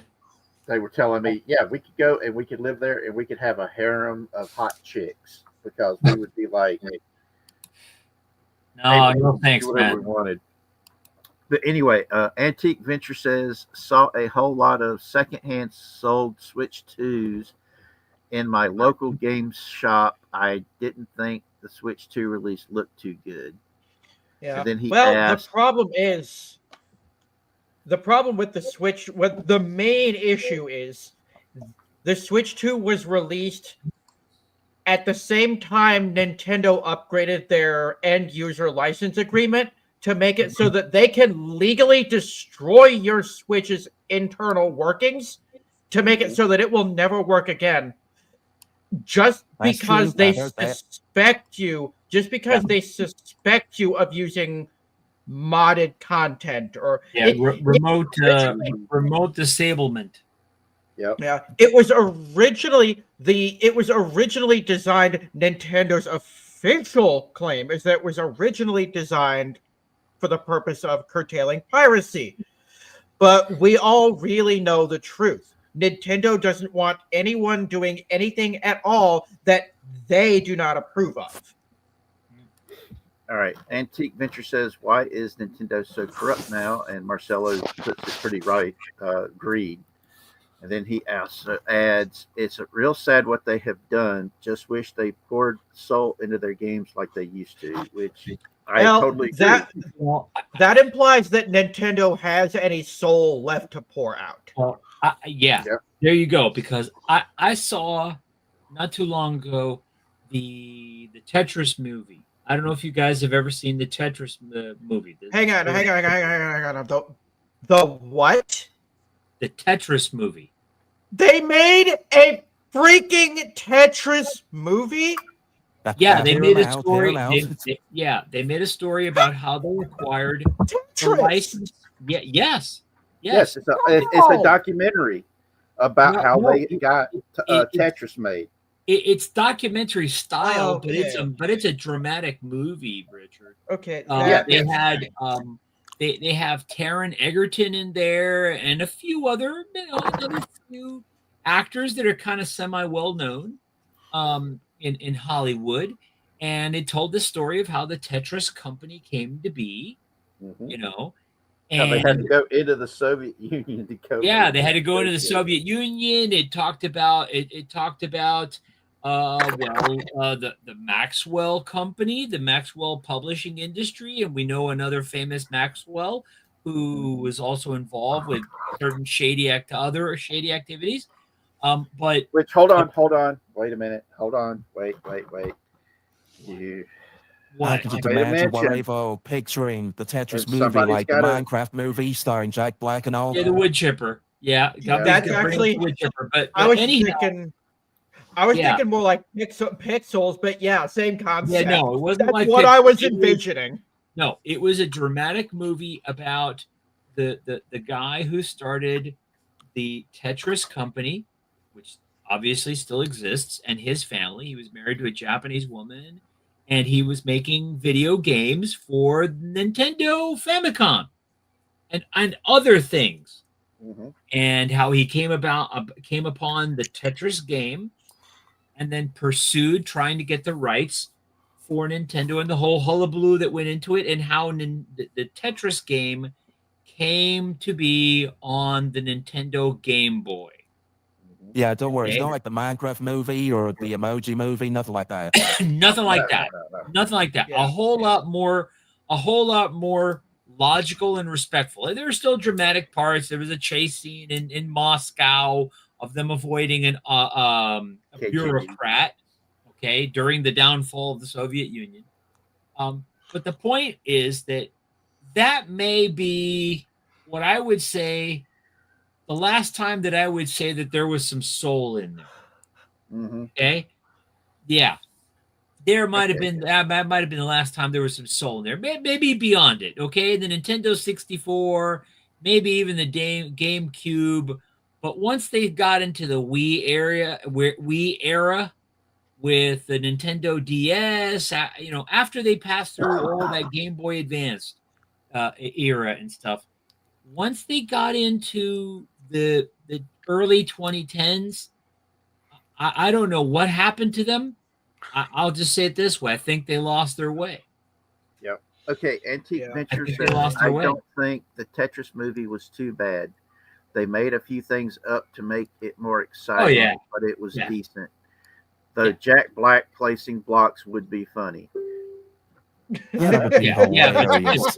Speaker 1: they were telling me, yeah, we could go and we could live there and we could have a harem of hot chicks, because we would be like,
Speaker 4: No,
Speaker 1: able
Speaker 4: no
Speaker 1: to
Speaker 4: thanks,
Speaker 1: do whatever
Speaker 4: man.
Speaker 1: we wanted. But anyway, Antique Venture says, saw a whole lot of secondhand sold Switch 2s in my local game shop. I didn't think the Switch 2 release looked too good.
Speaker 2: yeah.
Speaker 1: And then he
Speaker 2: Well,
Speaker 1: asked,
Speaker 2: the problem with the Switch, what the main issue is, the Switch 2 was released at the same time Nintendo upgraded their end user license agreement to make it so that they can legally destroy your Switch's internal workings to make it so that it will never work again. Just
Speaker 5: That's
Speaker 2: because
Speaker 5: true.
Speaker 2: they
Speaker 5: I heard that.
Speaker 2: suspect you, of using modded content, or
Speaker 4: Yeah, remote disablement.
Speaker 1: yep,
Speaker 2: yeah, it was originally designed. Nintendo's official claim is that it was originally designed for the purpose of curtailing piracy. But we all really know the truth. Nintendo doesn't want anyone doing anything at all that they do not approve of.
Speaker 1: all right. Antique Venture says, why is Nintendo so corrupt now? And Marcelo puts it pretty right, greed. And then he adds, it's real sad what they have done. Just wish they poured soul into their games like they used to, which I totally agree.
Speaker 2: That implies that Nintendo has any soul left to pour out.
Speaker 4: Well, yeah,
Speaker 1: Yep.
Speaker 4: There you go. Because I saw not too long ago the Tetris movie. I don't know if you guys have ever seen the Tetris movie.
Speaker 2: Hang on. The what?
Speaker 4: The Tetris movie.
Speaker 2: They made a freaking Tetris movie?
Speaker 4: Yeah, they
Speaker 5: Hear
Speaker 4: made
Speaker 5: 'em
Speaker 4: a
Speaker 5: out,
Speaker 4: story.
Speaker 5: hear 'em out.
Speaker 4: They made a story about how they acquired the
Speaker 2: Tetris.
Speaker 4: license. Yeah, yes.
Speaker 1: Yes, it's a documentary about
Speaker 4: No,
Speaker 1: how
Speaker 4: no,
Speaker 1: they got Tetris made.
Speaker 4: It's documentary style,
Speaker 2: Okay.
Speaker 4: but it's a dramatic movie, Richard.
Speaker 2: Okay.
Speaker 4: They had they have Taron Egerton in there and a few other another few actors that are kind of semi well known in Hollywood, and it told the story of how the Tetris company came to be,
Speaker 1: Mhm.
Speaker 4: you know,
Speaker 1: How they had to
Speaker 4: and
Speaker 1: go into the Soviet Union to go.
Speaker 4: yeah, they had to go into the Soviet Union. It talked about the Maxwell company, the Maxwell publishing industry, and we know another famous Maxwell who was also involved with certain other shady activities. But
Speaker 1: Which hold on, wait a minute, hold on, wait. You
Speaker 5: I
Speaker 4: what?
Speaker 5: can just
Speaker 1: made a
Speaker 5: imagine
Speaker 1: mention,
Speaker 5: Whatever picturing the Tetris
Speaker 1: and
Speaker 5: movie,
Speaker 1: somebody's
Speaker 5: like the
Speaker 1: got to.
Speaker 5: Minecraft movie starring Jack Black and all.
Speaker 4: Yeah, the wood chipper. Yeah,
Speaker 1: Yeah.
Speaker 4: Guppy's
Speaker 2: That's
Speaker 4: gonna bring up
Speaker 2: actually.
Speaker 4: the wood chipper. But
Speaker 2: I was
Speaker 4: anyhow, yeah,
Speaker 2: thinking more like pixels, but yeah, same
Speaker 4: yeah,
Speaker 2: concept.
Speaker 4: no, it wasn't
Speaker 2: That's
Speaker 4: like
Speaker 2: what
Speaker 4: Pixar.
Speaker 2: I was
Speaker 4: It was
Speaker 2: envisioning.
Speaker 4: No, it was a dramatic movie about the guy who started the Tetris company, which obviously still exists, and his family. He was married to a Japanese woman, and he was making video games for Nintendo Famicom and other things.
Speaker 1: Mhm.
Speaker 4: And how he came upon the Tetris game, and then pursued trying to get the rights for Nintendo and the whole hullabaloo that went into it, and how the Tetris game came to be on the Nintendo Game Boy.
Speaker 1: Mhm.
Speaker 5: Yeah, don't worry. It's
Speaker 4: Okay?
Speaker 5: not like the Minecraft movie or the Emoji movie, nothing like that.
Speaker 4: Nothing
Speaker 1: No,
Speaker 4: like that.
Speaker 1: no.
Speaker 4: Nothing like that.
Speaker 2: Yeah.
Speaker 4: A whole lot more logical and respectful. There were still dramatic parts. There was a chase scene in Moscow of them avoiding a
Speaker 1: KGB.
Speaker 4: bureaucrat. Okay, during the downfall of the Soviet Union. But the point is that may be what I would say the last time that I would say that there was some soul in there.
Speaker 1: Mm-hmm.
Speaker 4: Okay, yeah, there might have
Speaker 1: Okay.
Speaker 4: been that might have been the last time there was some soul in there. Maybe beyond it. Okay, the Nintendo 64, maybe even the GameCube. But once they got into the Wii era with the Nintendo DS, after they passed through all that Game Boy Advance era and stuff, once they got into the early 2010s, I don't know what happened to them. I'll just say it this way: I think they lost their way.
Speaker 1: Yep. Okay, Antique
Speaker 2: Yeah.
Speaker 4: I
Speaker 1: Ventures
Speaker 4: think they
Speaker 1: says,
Speaker 4: lost their
Speaker 1: I
Speaker 4: way.
Speaker 1: don't think the Tetris movie was too bad. They made a few things up to make it more exciting,
Speaker 4: yeah.
Speaker 1: but it was
Speaker 4: Yeah.
Speaker 1: decent. Though
Speaker 4: Yeah.
Speaker 1: Jack Black placing blocks would be funny.
Speaker 5: That would be
Speaker 4: Yeah, but
Speaker 5: hilarious.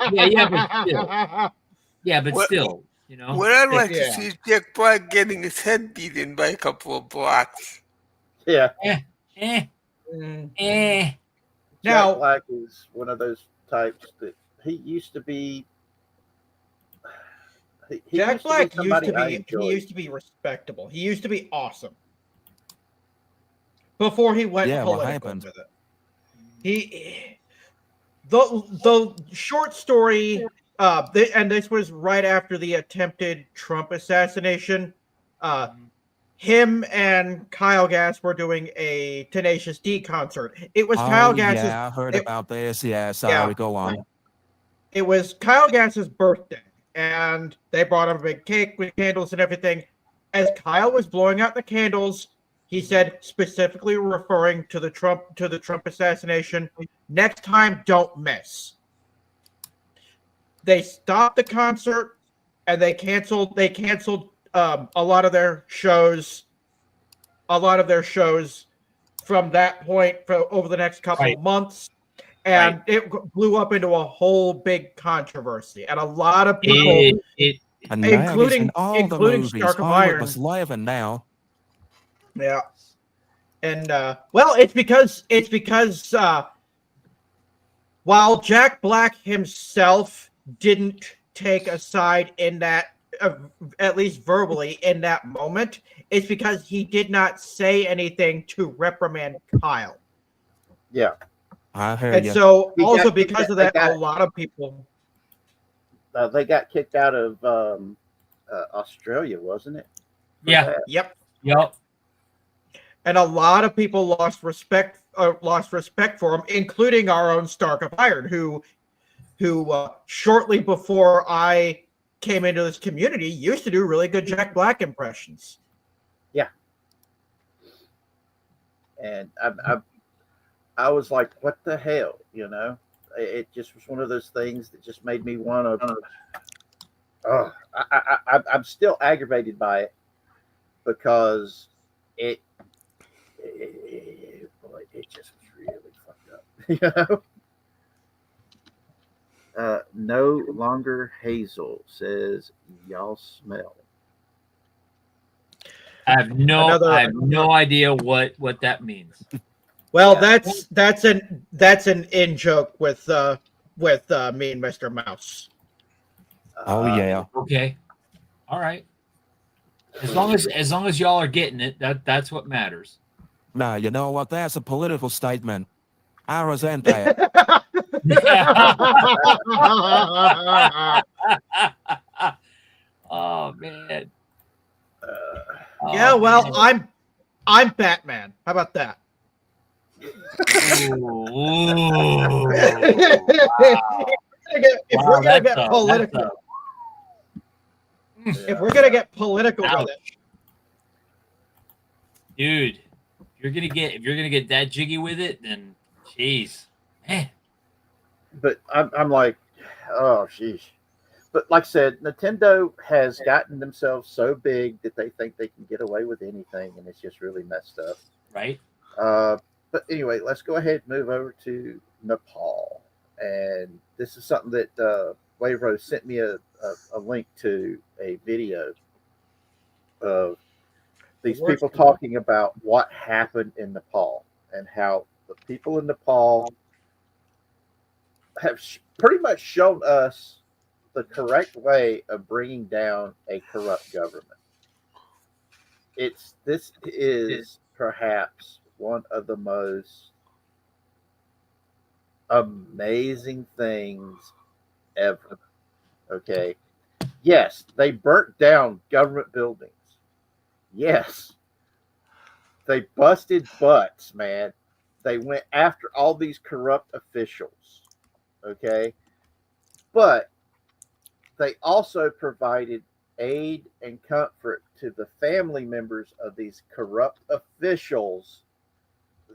Speaker 4: but
Speaker 6: What-
Speaker 4: still,
Speaker 6: What I'd like to
Speaker 2: Yeah.
Speaker 6: see is Jack Black getting his head beaten by a couple of blocks.
Speaker 1: Yeah.
Speaker 4: eh,
Speaker 2: Mm.
Speaker 4: eh.
Speaker 2: Now-
Speaker 1: Jack Black is one of those types that he used to be. He
Speaker 2: Jack
Speaker 1: used
Speaker 2: Black
Speaker 1: to be somebody I
Speaker 2: he
Speaker 1: enjoyed.
Speaker 2: used to be respectable. He used to be awesome before he went
Speaker 5: Yeah, what
Speaker 2: political
Speaker 5: happened?
Speaker 2: with it. The short story, and this was right after the attempted Trump assassination. Him and Kyle Gass were doing a Tenacious D concert. It was Kyle Gass's.
Speaker 5: Yeah, I heard about this. Yeah, sorry,
Speaker 2: Yeah.
Speaker 5: go on.
Speaker 2: It was Kyle Gass's birthday, and they brought him a big cake with candles and everything. As Kyle was blowing out the candles, he said, specifically referring to the Trump assassination, "Next time, don't miss." They stopped the concert, and they canceled a lot of their shows. From that point for over the next couple
Speaker 4: Right.
Speaker 2: of months. And it blew up into a whole big controversy, and a lot of people,
Speaker 5: And now he's
Speaker 2: including
Speaker 5: in all the
Speaker 2: including
Speaker 5: movies.
Speaker 2: Stark of
Speaker 5: Hollywood
Speaker 2: Iron.
Speaker 5: was living now.
Speaker 2: Yeah, and well, it's because while Jack Black himself didn't take a side in that, at least verbally in that moment, it's because he did not say anything to reprimand Kyle.
Speaker 1: Yeah.
Speaker 5: I heard
Speaker 2: And
Speaker 5: you.
Speaker 2: so,
Speaker 1: He
Speaker 2: also
Speaker 1: got-
Speaker 2: because of
Speaker 1: they
Speaker 2: that,
Speaker 1: got-
Speaker 2: a lot of people.
Speaker 1: They got kicked out of Australia, wasn't it? For
Speaker 4: Yeah.
Speaker 1: that?
Speaker 4: Yep.
Speaker 2: And a lot of people lost respect for him, including our own Stark of Iron, who shortly before I came into this community used to do really good Jack Black impressions.
Speaker 1: And I was like, what the hell, you know? It just was one of those things that just made me want to. Oh, I'm still aggravated by it because it, boy, it just was really fucked up, you know. No longer Hazel says y'all smell.
Speaker 4: I have no idea what that means.
Speaker 2: Well,
Speaker 1: Yeah.
Speaker 2: that's an in joke with me and Mr. Mouse.
Speaker 5: Oh yeah.
Speaker 4: Okay. All right. As long as y'all are getting it, that's what matters.
Speaker 5: Now you know what? That's a political statement. I resent that.
Speaker 4: Oh man. Oh,
Speaker 2: Yeah, well,
Speaker 4: man.
Speaker 2: I'm Batman. How about that?
Speaker 4: Ooh.
Speaker 2: If we're gonna get
Speaker 4: That's
Speaker 2: political, if we're gonna get political
Speaker 4: Ouch.
Speaker 2: with it,
Speaker 4: Dude, if you're gonna get that jiggy with it, then jeez, man.
Speaker 1: But I'm like, oh, sheesh. But like I said, Nintendo has gotten themselves so big that they think they can get away with anything, and it's just really messed up.
Speaker 4: Right?
Speaker 1: Uh, but anyway, let's go ahead and move over to Nepal. And this is something that Wave Rose sent me a link to a video of these people talking about what happened in Nepal and how the people in Nepal have pretty much shown us the correct way of bringing down a corrupt government. This is perhaps one of the most amazing things ever. Okay. Yes, they burnt down government buildings. Yes, they busted butts, man. They went after all these corrupt officials. Okay. But they also provided aid and comfort to the family members of these corrupt officials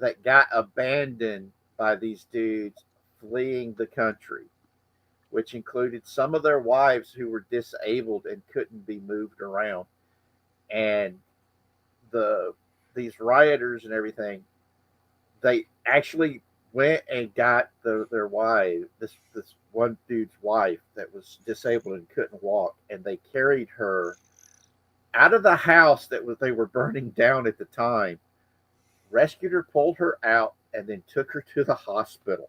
Speaker 1: that got abandoned by these dudes fleeing the country, which included some of their wives who were disabled and couldn't be moved around. And these rioters and everything, they actually went and got their wife, this one dude's wife that was disabled and couldn't walk, and they carried her out of the house they were burning down at the time, rescued her, pulled her out, and then took her to the hospital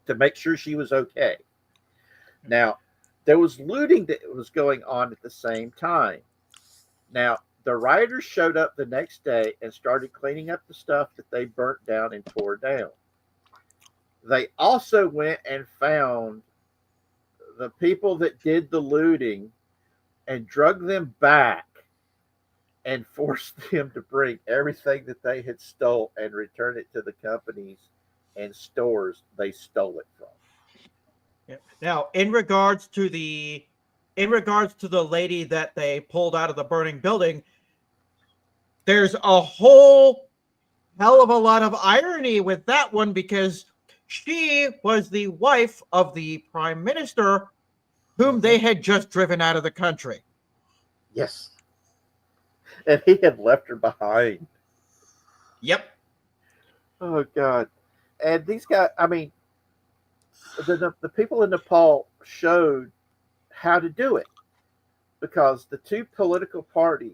Speaker 1: to make sure she was okay. Now, there was looting that was going on at the same time. Now, the rioters showed up the next day and started cleaning up the stuff that they burnt down and tore down. They also went and found the people that did the looting and drug them back and forced them to bring everything that they had stole and return it to the companies and stores they stole it from.
Speaker 2: yeah. Now, in regards to the lady that they pulled out of the burning building, there's a whole hell of a lot of irony with that one because she was the wife of the prime minister whom they had just driven out of the country.
Speaker 1: Yes. And he had left her behind.
Speaker 2: Yep.
Speaker 1: Oh, God. And these guys, I mean, the people in Nepal showed how to do it because the two political parties,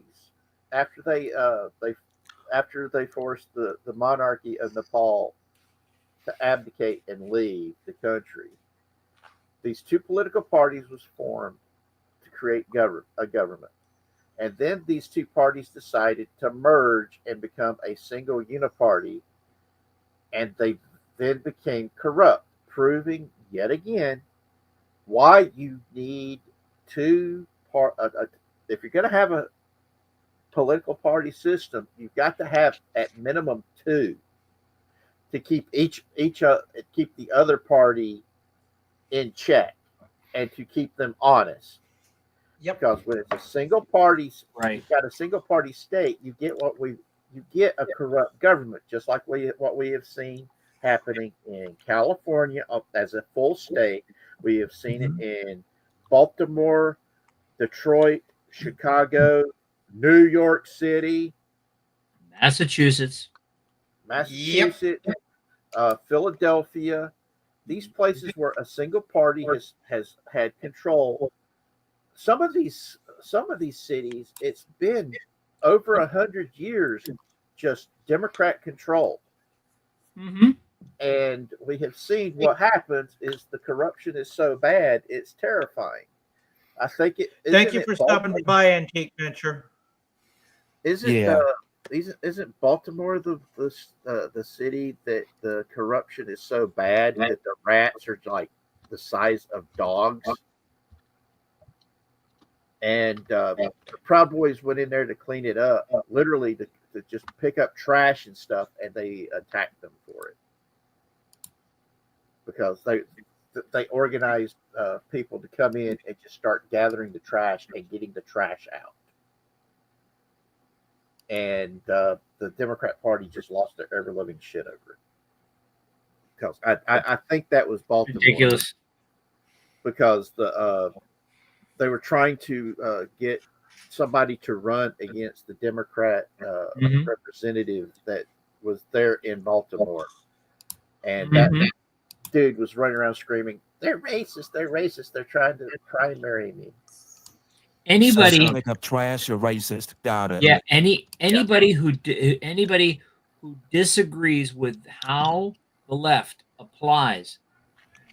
Speaker 1: after they forced the monarchy of Nepal to abdicate and leave the country, these two political parties was formed to create a government. And then these two parties decided to merge and become a single uniparty, and they then became corrupt, proving yet again why you need two if you're going to have a political party system, you've got to have at minimum two to keep keep the other party in check and to keep them honest.
Speaker 2: Yep.
Speaker 1: Because when it's a single party,
Speaker 4: Right.
Speaker 1: you've got a single party state, you you get a corrupt government, just like what we have seen happening in California as a full state. We have seen it in Baltimore, Detroit, Chicago, New York City,
Speaker 4: Massachusetts.
Speaker 1: Massachusetts, Philadelphia. These places where a single party has had control. Some of these cities, it's been over 100 years just Democrat control.
Speaker 4: Mm-hmm.
Speaker 1: And we have seen what happens is the corruption is so bad, it's terrifying. I think it.
Speaker 2: Thank you for stopping by, Antique Venture.
Speaker 5: Yeah.
Speaker 1: Isn't Baltimore the city that the corruption is so bad that the rats are like the size of dogs? And the Proud Boys went in there to clean it up, literally to just pick up trash and stuff, and they attacked them for it because they organized people to come in and just start gathering the trash and getting the trash out. And the Democrat Party just lost their ever loving shit over it. Because I think that was Baltimore.
Speaker 4: Ridiculous.
Speaker 1: Because they were trying to get somebody to run against the Democrat representative that was there in Baltimore. And that dude was running around screaming, "They're racist! They're racist! They're trying to primary me."
Speaker 4: Anybody
Speaker 5: Pick up trash or racist. Got it.
Speaker 4: Yeah, anybody who disagrees with how the left applies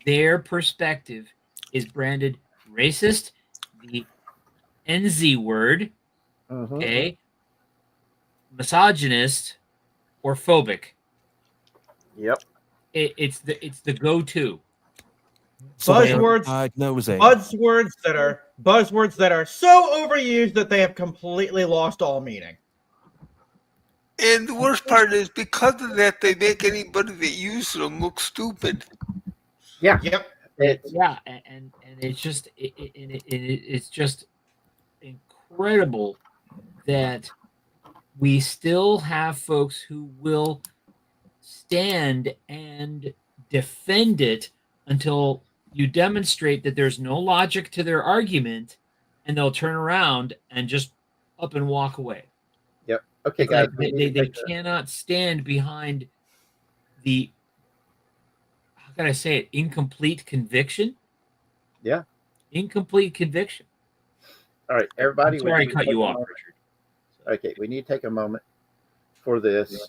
Speaker 4: their perspective is branded racist, the NZ word, okay, misogynist, or phobic.
Speaker 1: Yep.
Speaker 4: It's the go-to.
Speaker 2: Buzzwords that are so overused that they have completely lost all meaning.
Speaker 6: And the worst part is because of that, they make anybody that uses them look stupid.
Speaker 1: Yeah.
Speaker 2: Yep.
Speaker 4: And it's just it's just incredible that we still have folks who will stand and defend it until you demonstrate that there's no logic to their argument, and they'll turn around and just up and walk away.
Speaker 1: Yep. Okay,
Speaker 4: It's
Speaker 1: guys.
Speaker 4: like they cannot stand behind the, how can I say it, incomplete conviction?
Speaker 1: Yeah.
Speaker 4: Incomplete conviction.
Speaker 1: All right, everybody.
Speaker 4: I'm sorry I cut you off, Richard.
Speaker 1: Okay, we need to take a moment for this.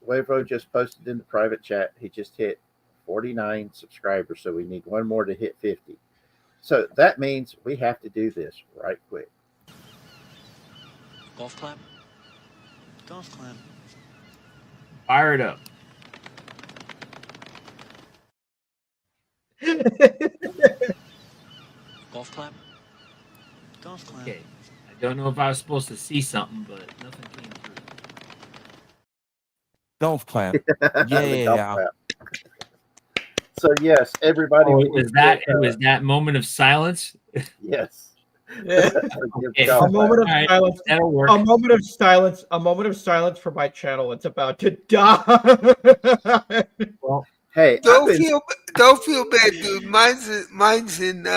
Speaker 1: Wavero just posted in the private chat. He just hit 49 subscribers, so we need one more to hit 50. So that means we have to do this right quick.
Speaker 7: Golf clap. Golf clap.
Speaker 4: Fire it up.
Speaker 7: Golf clap. Golf clap.
Speaker 4: Okay. I don't know if I was supposed to see something, but nothing came through.
Speaker 5: Golf clap.
Speaker 1: The
Speaker 5: Yeah.
Speaker 1: golf clap. So yes, everybody.
Speaker 4: Oh, it was that moment of silence.
Speaker 1: Yes.
Speaker 4: Okay.
Speaker 2: A moment of
Speaker 4: All right,
Speaker 2: silence.
Speaker 4: that'll work.
Speaker 2: A moment of silence. A moment of silence for my channel. It's about to die.
Speaker 4: Well,
Speaker 1: Hey,
Speaker 6: Don't feel bad, dude. Mine's in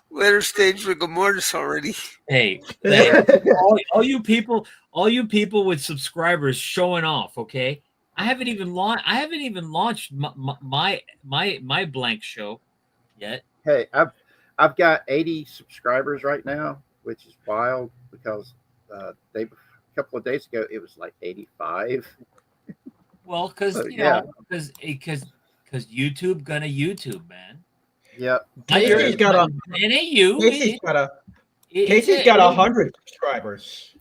Speaker 6: later stage rigor mortis already.
Speaker 4: hey, all you people with subscribers showing off. Okay, I haven't even launched my blank show yet.
Speaker 1: Hey, I've got 80 subscribers right now, which is wild because a couple of days ago it was like 85.
Speaker 4: Well, because because YouTube gonna YouTube, man.
Speaker 1: Yep.
Speaker 2: Casey's got a.
Speaker 4: It ain't you.
Speaker 2: Casey's got 100 subscribers.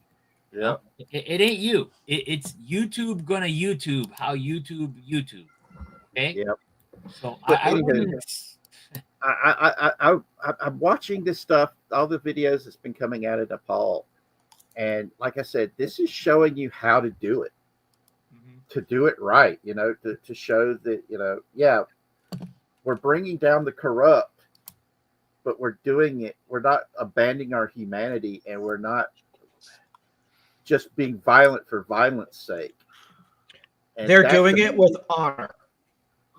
Speaker 1: Yep.
Speaker 4: It ain't you. It's YouTube gonna YouTube how YouTube. Okay.
Speaker 1: Yep.
Speaker 4: So
Speaker 1: But
Speaker 4: I
Speaker 1: anywho,
Speaker 4: wouldn't.
Speaker 1: I'm watching this stuff, all the videos that's been coming out of Nepal, and like I said, this is showing you how to do it, to do it right. To show that yeah, we're bringing down the corrupt, but we're doing it. We're not abandoning our humanity, and we're not just being violent for violence sake. And
Speaker 2: They're
Speaker 1: that
Speaker 2: doing
Speaker 1: to
Speaker 2: it
Speaker 1: me-
Speaker 2: with honor,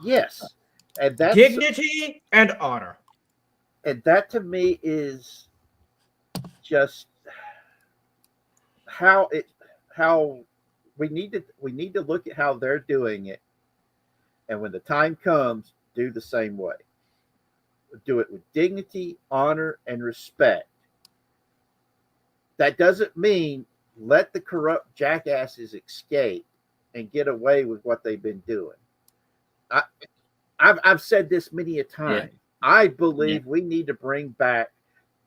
Speaker 1: yes, and
Speaker 2: dignity, and honor.
Speaker 1: that to me is just how it how we need to look at how they're doing it, and when the time comes, do the same way. Do it with dignity, honor, and respect. That doesn't mean let the corrupt jackasses escape and get away with what they've been doing. I, I've said this many a time. I believe we need to bring back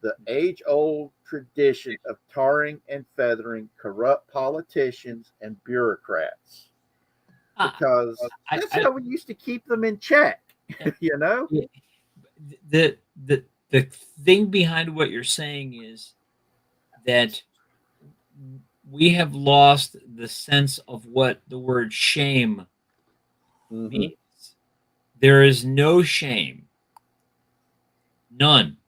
Speaker 1: the age-old tradition of tarring and feathering corrupt politicians and bureaucrats, because that's how we used to keep them in check. You know,
Speaker 4: the thing behind what you're saying is that we have lost the sense of what the word shame means. There is no shame, none.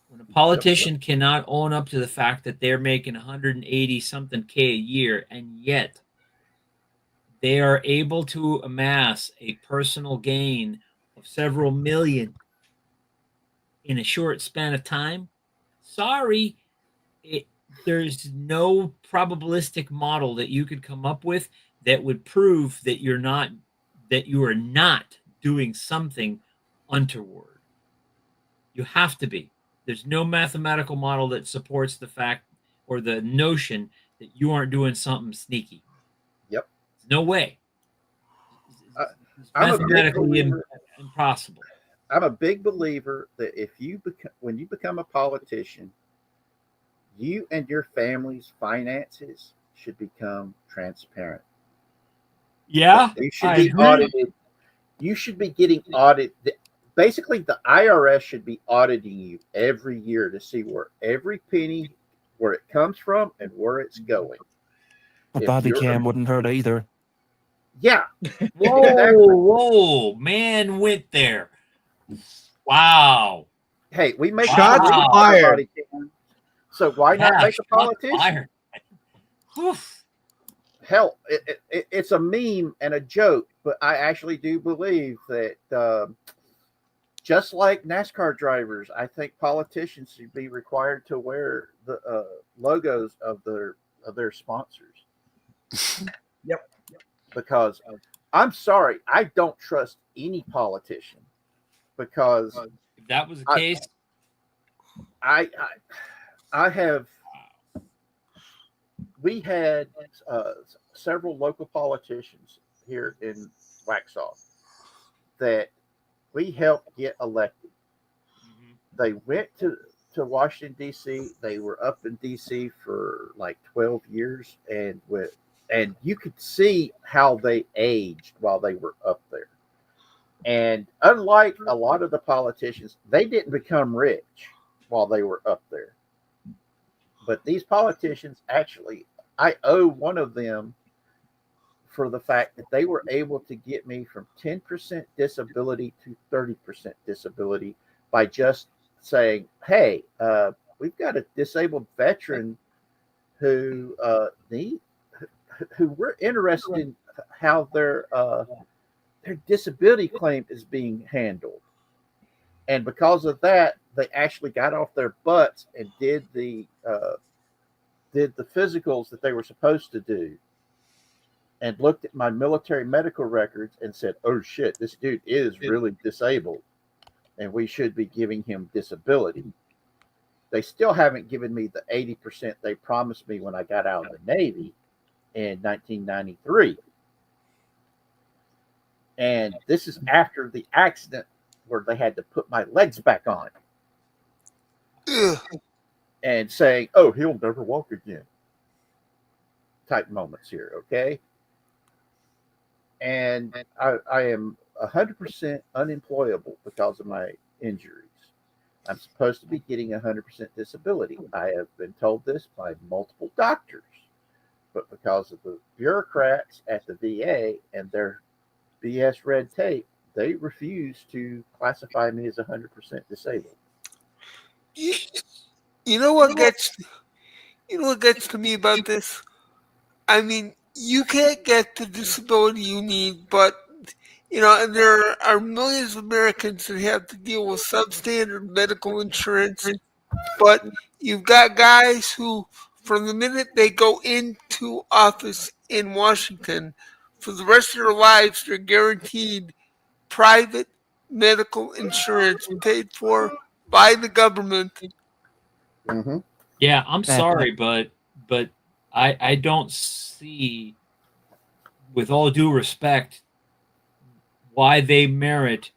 Speaker 4: When a politician cannot own up to the fact that they're making 180 something K a year, and yet they are able to amass a personal gain of several million in a short span of time, sorry, there's no probabilistic model that you could come up with that would prove that you are not doing something untoward. You have to be. There's no mathematical model that supports the fact or the notion that you aren't doing something sneaky.
Speaker 1: Yep.
Speaker 4: There's no way. It's
Speaker 1: I'm a big
Speaker 4: mathematically
Speaker 1: believer.
Speaker 4: impossible.
Speaker 1: I'm a big believer that when you become a politician, you and your family's finances should become transparent.
Speaker 4: Yeah,
Speaker 1: You should
Speaker 4: I
Speaker 1: be
Speaker 4: agree.
Speaker 1: audited. You should be getting audited. Basically, the IRS should be auditing you every year to see where every penny, where it comes from and where it's going.
Speaker 5: A
Speaker 1: If
Speaker 5: body
Speaker 1: you're-
Speaker 5: cam wouldn't hurt either.
Speaker 1: Yeah.
Speaker 4: Whoa,
Speaker 1: Exactly.
Speaker 4: whoa, man went there. Wow.
Speaker 1: Hey, we make
Speaker 2: Shots
Speaker 1: a
Speaker 2: fired.
Speaker 1: body cam, so why not
Speaker 4: Yeah,
Speaker 1: make a
Speaker 4: shots
Speaker 1: politician?
Speaker 4: fired. Oof.
Speaker 1: Hell, it's a meme and a joke, but I actually do believe that just like NASCAR drivers, I think politicians should be required to wear the logos of their sponsors.
Speaker 2: Yep.
Speaker 1: Because I'm sorry, I don't trust any politician, because
Speaker 4: If that was the case,
Speaker 1: I have. We had several local politicians here in Waxhaw that we helped get elected. They went to Washington D.C. They were up in D.C. for like 12 years, and you could see how they aged while they were up there. And unlike a lot of the politicians, they didn't become rich while they were up there. But these politicians, actually, I owe one of them for the fact that they were able to get me from 10% disability to 30% disability by just saying, hey, we've got a disabled veteran who we're interested in how their disability claim is being handled. And because of that, they actually got off their butts and did the physicals that they were supposed to do, and looked at my military medical records and said, oh shit, this dude is really disabled and we should be giving him disability. They still haven't given me the 80% they promised me when I got out of the Navy in 1993. And this is after the accident where they had to put my legs back on.
Speaker 6: Ugh.
Speaker 1: And saying, oh, he'll never walk again type moments here, okay? And I am 100% unemployable because of my injuries. I'm supposed to be getting 100% disability. I have been told this by multiple doctors, but because of the bureaucrats at the VA and their BS red tape, they refuse to classify me as 100% disabled.
Speaker 6: You know what gets You know what gets to me about this? I mean, you can't get the disability you need, but and there are millions of Americans that have to deal with substandard medical insurance. But you've got guys who, from the minute they go into office in Washington, for the rest of their lives, they're guaranteed private medical insurance paid for by the government.
Speaker 1: Mm-hmm.
Speaker 4: Yeah, I'm
Speaker 5: And
Speaker 4: sorry, but I don't see, with all due respect, why they merit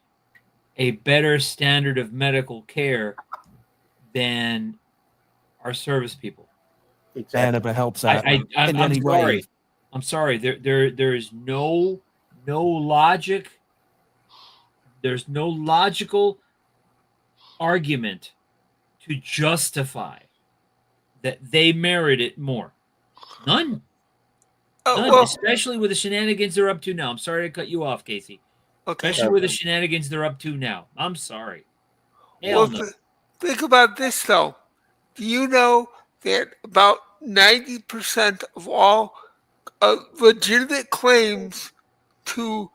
Speaker 4: a better standard of medical care than our service people.
Speaker 1: Exactly.
Speaker 5: if it helps out in
Speaker 4: I'm
Speaker 5: any way,
Speaker 4: sorry. I'm sorry. There is no logic. There's no logical argument to justify that they merit it more. None. None.
Speaker 6: Well,
Speaker 4: Especially with the shenanigans they're up to now. I'm sorry to cut you off, Casey.
Speaker 6: okay.
Speaker 4: Especially with the shenanigans they're up to now. I'm sorry. Hell
Speaker 6: Well,
Speaker 4: no.
Speaker 6: think about this though. Do you know that about 90% of all legitimate claims to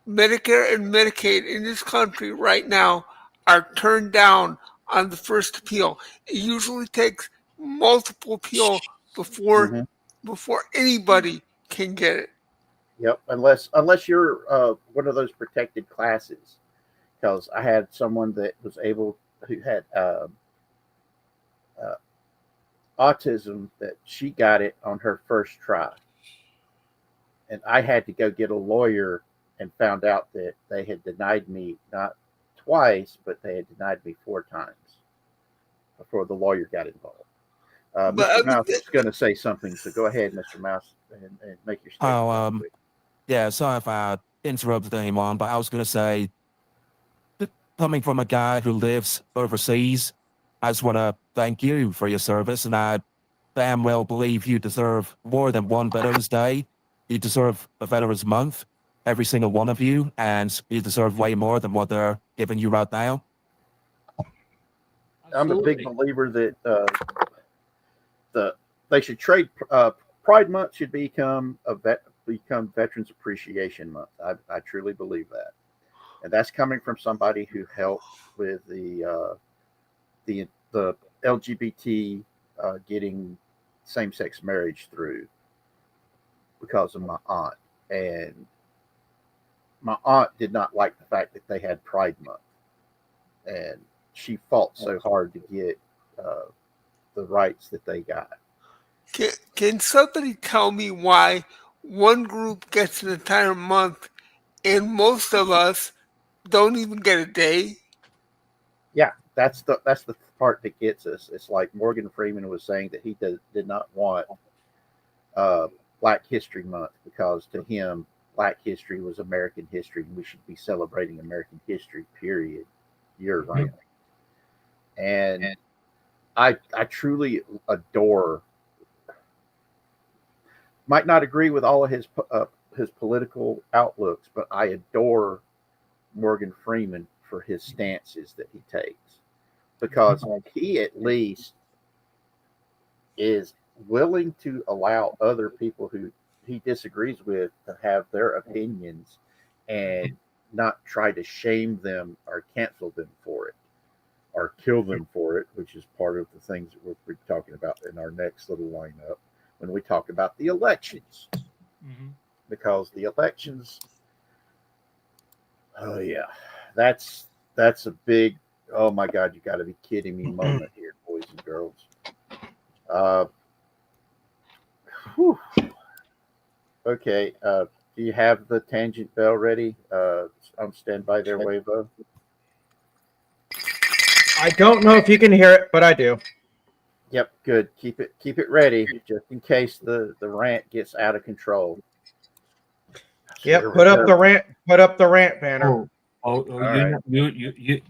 Speaker 6: Medicare and Medicaid in this country right now are turned down on the first appeal? It usually takes multiple appeal before
Speaker 1: Mm-hmm.
Speaker 6: before anybody can get it.
Speaker 1: Yep. Unless you're one of those protected classes, because I had someone that was able who had uh, autism that she got it on her first try, and I had to go get a lawyer and found out that they had denied me not twice, but they had denied me 4 times before the lawyer got involved.
Speaker 6: But
Speaker 1: Mr. Mouse is going to say something, so go ahead, Mr. Mouse, and make your statement.
Speaker 5: oh,
Speaker 1: real quick.
Speaker 5: yeah, sorry if I interrupted anyone, but I was going to say, coming from a guy who lives overseas, I just want to thank you for your service, and I damn well believe you deserve more than one Veterans Day. You deserve a Veterans Month, every single one of you, and you deserve way more than what they're giving you right now.
Speaker 1: I'm a big
Speaker 4: Absolutely.
Speaker 1: believer that they should trade. Pride Month should become Veterans Appreciation Month. I truly believe that, and that's coming from somebody who helped with the LGBT getting same sex marriage through because of my aunt, and my aunt did not like the fact that they had Pride Month, and she fought so hard to get the rights that they got.
Speaker 6: can somebody tell me why one group gets an entire month and most of us don't even get a day?
Speaker 1: Yeah, that's the part that gets us. It's like Morgan Freeman was saying that he did not want uh, Black History Month because to him Black history was American history and we should be celebrating American history period year round. And I truly adore. Might not agree with all of his political outlooks, but I adore Morgan Freeman for his stances that he takes because he at least is willing to allow other people who he disagrees with to have their opinions and not try to shame them or cancel them for it or kill them for it, which is part of the things that we're talking about in our next little lineup when we talk about the elections.
Speaker 3: Mm-hmm.
Speaker 1: Because the elections, oh yeah, that's a big, oh my God, you got to be kidding me moment here, boys and girls. Whew. Okay, do you have the tangent bell ready? On standby there, Wavo.
Speaker 2: I don't know if you can hear it, but I do.
Speaker 1: Yep, good. Keep it ready just in case the rant gets out of control.
Speaker 2: Yep, put up the rant banner.
Speaker 4: Oh,
Speaker 1: All right.
Speaker 4: you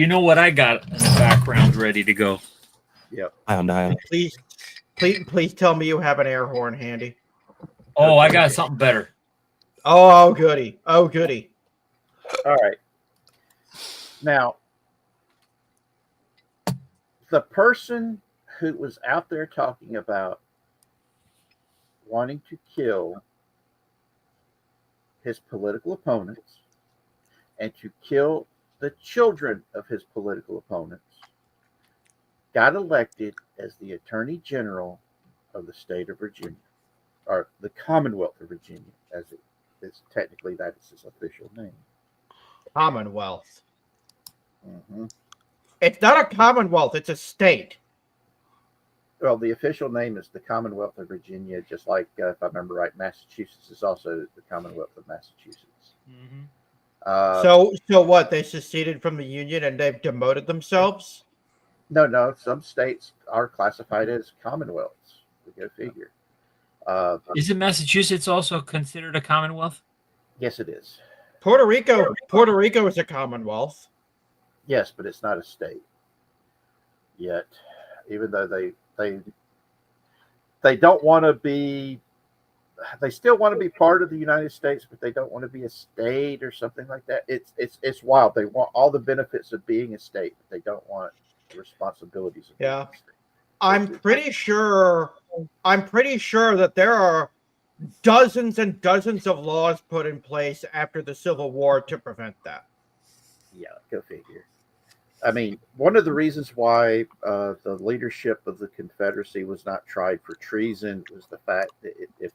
Speaker 4: know what I got in the background ready to go.
Speaker 1: Yep.
Speaker 5: I don't know.
Speaker 2: Please tell me you have an air horn handy.
Speaker 4: Oh, I got something better.
Speaker 2: Oh goody. Oh goody.
Speaker 1: All right. Now, the person who was out there talking about wanting to kill his political opponents and to kill the children of his political opponents, got elected as the Attorney General of the state of Virginia, or the Commonwealth of Virginia, as it is technically that is his official name.
Speaker 2: Commonwealth.
Speaker 1: Mm-hmm.
Speaker 2: It's not a commonwealth, it's a state.
Speaker 1: Well, the official name is the Commonwealth of Virginia, just like, if I remember right, Massachusetts is also the Commonwealth of Massachusetts.
Speaker 4: Mhm.
Speaker 2: So what? They seceded from the Union and they've demoted themselves?
Speaker 1: No. Some states are classified as commonwealths. Go figure.
Speaker 4: Isn't Massachusetts also considered a commonwealth?
Speaker 1: Yes, it is.
Speaker 2: Puerto Rico is a commonwealth.
Speaker 1: Yes, but it's not a state yet. Even though they don't want to be, they still want to be part of the United States, but they don't want to be a state or something like that. It's wild. They want all the benefits of being a state, but they don't want the responsibilities of being a state.
Speaker 2: I'm pretty sure that there are dozens and dozens of laws put in place after the Civil War to prevent that.
Speaker 1: Yeah, go figure. I mean, one of the reasons why the leadership of the Confederacy was not tried for treason was the fact that if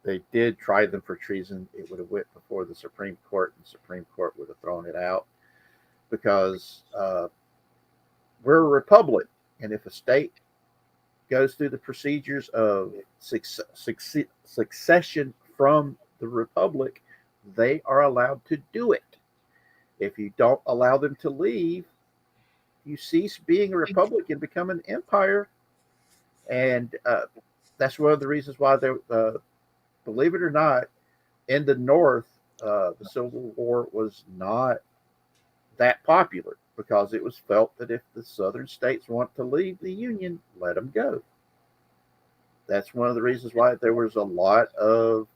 Speaker 1: they did try them for treason, it would have went before the Supreme Court, and the Supreme Court would have thrown it out, because we're a republic, and if a state goes through the procedures of succession from the republic, they are allowed to do it. If you don't allow them to leave, you cease being a republic and become an empire. And that's one of the reasons why they, believe it or not, in the North, the Civil War was not that popular, because it was felt that if the Southern states want to leave the Union, let them go. That's one of the reasons why there was a lot of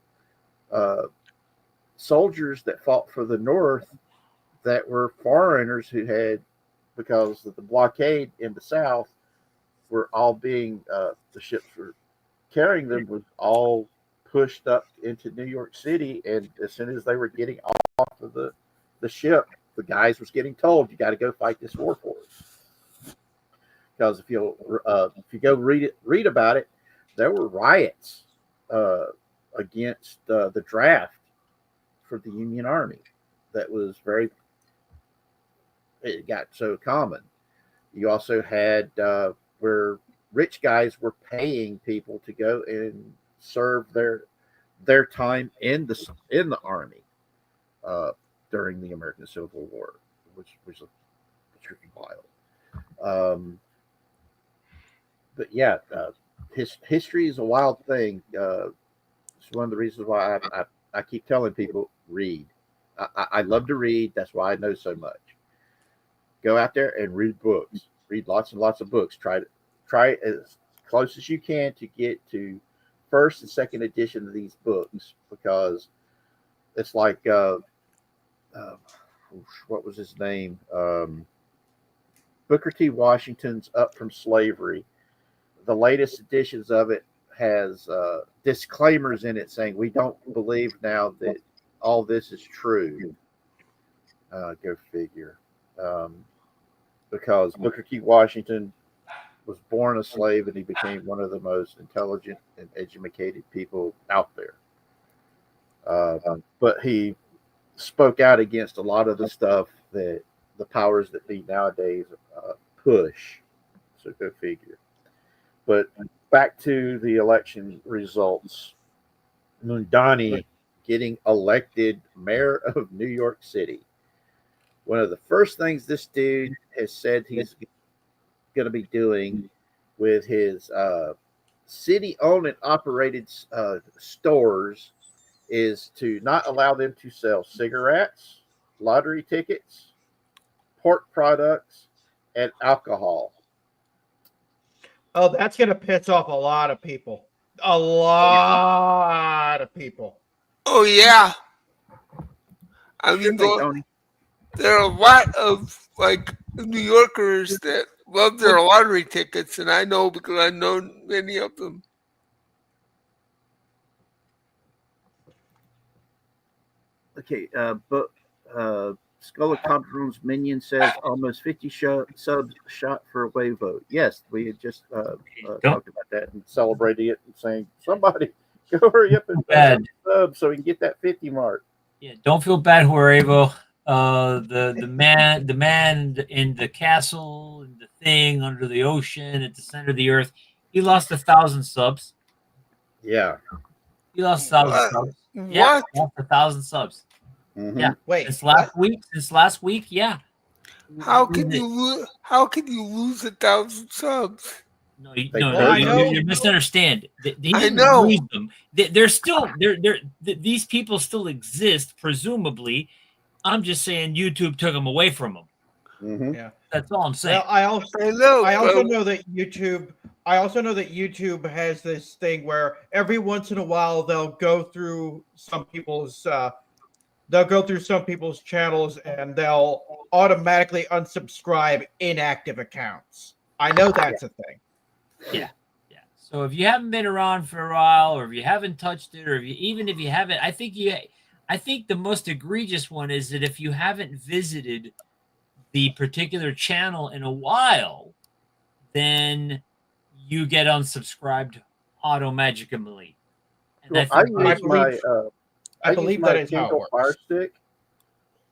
Speaker 1: soldiers that fought for the North that were foreigners who had, because of the blockade in the South, were all being, the ships were carrying them was all pushed up into New York City, and as soon as they were getting off of the ship, the guys was getting told, you got to go fight this war for us. Because if you go read about it, there were riots against the draft for the Union Army. That was it got so common. You also had where rich guys were paying people to go and serve their time in the army during the American Civil War, which was pretty wild. But yeah, history is a wild thing. It's one of the reasons why I keep telling people, read. I love to read. That's why I know so much. Go out there and read books. Read lots and lots of books. Try as close as you can to get to first and second edition of these books, because it's like what was his name? Booker T. Washington's Up from Slavery. The latest editions of it has disclaimers in it saying we don't believe now that all this is true. Go figure. Because Booker T. Washington was born a slave, and he became one of the most intelligent and educated people out there. But he spoke out against a lot of the stuff that the powers that be nowadays push. So go figure. But back to the election results. Mundani getting elected mayor of New York City. One of the first things this dude has said he's going to be doing with his city-owned and operated stores is to not allow them to sell cigarettes, lottery tickets, pork products, and alcohol.
Speaker 2: Oh, that's going to piss off a lot of people. A lot of people.
Speaker 6: Oh yeah. I mean,
Speaker 1: Tony.
Speaker 6: there are a lot of like New Yorkers that love their lottery tickets, and I know because I know many of them.
Speaker 1: Okay, but Skull of Cobdron's Minion says almost 50 subs shot for a wave vote. Yes, we had just talked about that and celebrating it and saying, somebody go hurry up and sub so we can get that 50 mark.
Speaker 4: Yeah, don't feel bad, Huerevo. The man in the castle, in the thing under the ocean at the center of the earth, he lost 1,000 subs.
Speaker 1: Yeah.
Speaker 4: He lost 1,000 subs. Yeah,
Speaker 6: What?
Speaker 4: lost 1,000 subs.
Speaker 1: Mm-hmm.
Speaker 4: Yeah.
Speaker 2: Wait,
Speaker 4: Since last week, yeah.
Speaker 6: How can you lose 1,000 subs?
Speaker 4: No,
Speaker 2: Well, I know.
Speaker 4: you misunderstand. They
Speaker 6: I
Speaker 4: didn't
Speaker 6: know.
Speaker 4: lose them. They're still these people still exist, presumably. I'm just saying YouTube took them away from them.
Speaker 1: Mm-hmm.
Speaker 2: Yeah.
Speaker 4: That's all I'm saying.
Speaker 2: Well, I also
Speaker 6: but-
Speaker 2: know that YouTube. I also know that YouTube has this thing where every once in a while they'll go through some people's channels and they'll automatically unsubscribe inactive accounts. I know that's a thing.
Speaker 4: Yeah. So if you haven't been around for a while, or if you haven't touched it, or even if you haven't, I think the most egregious one is that if you haven't visited the particular channel in a while, then you get unsubscribed automatically. And
Speaker 1: Well, I use my
Speaker 2: that is how it
Speaker 1: Kindle
Speaker 2: works.
Speaker 1: Fire Stick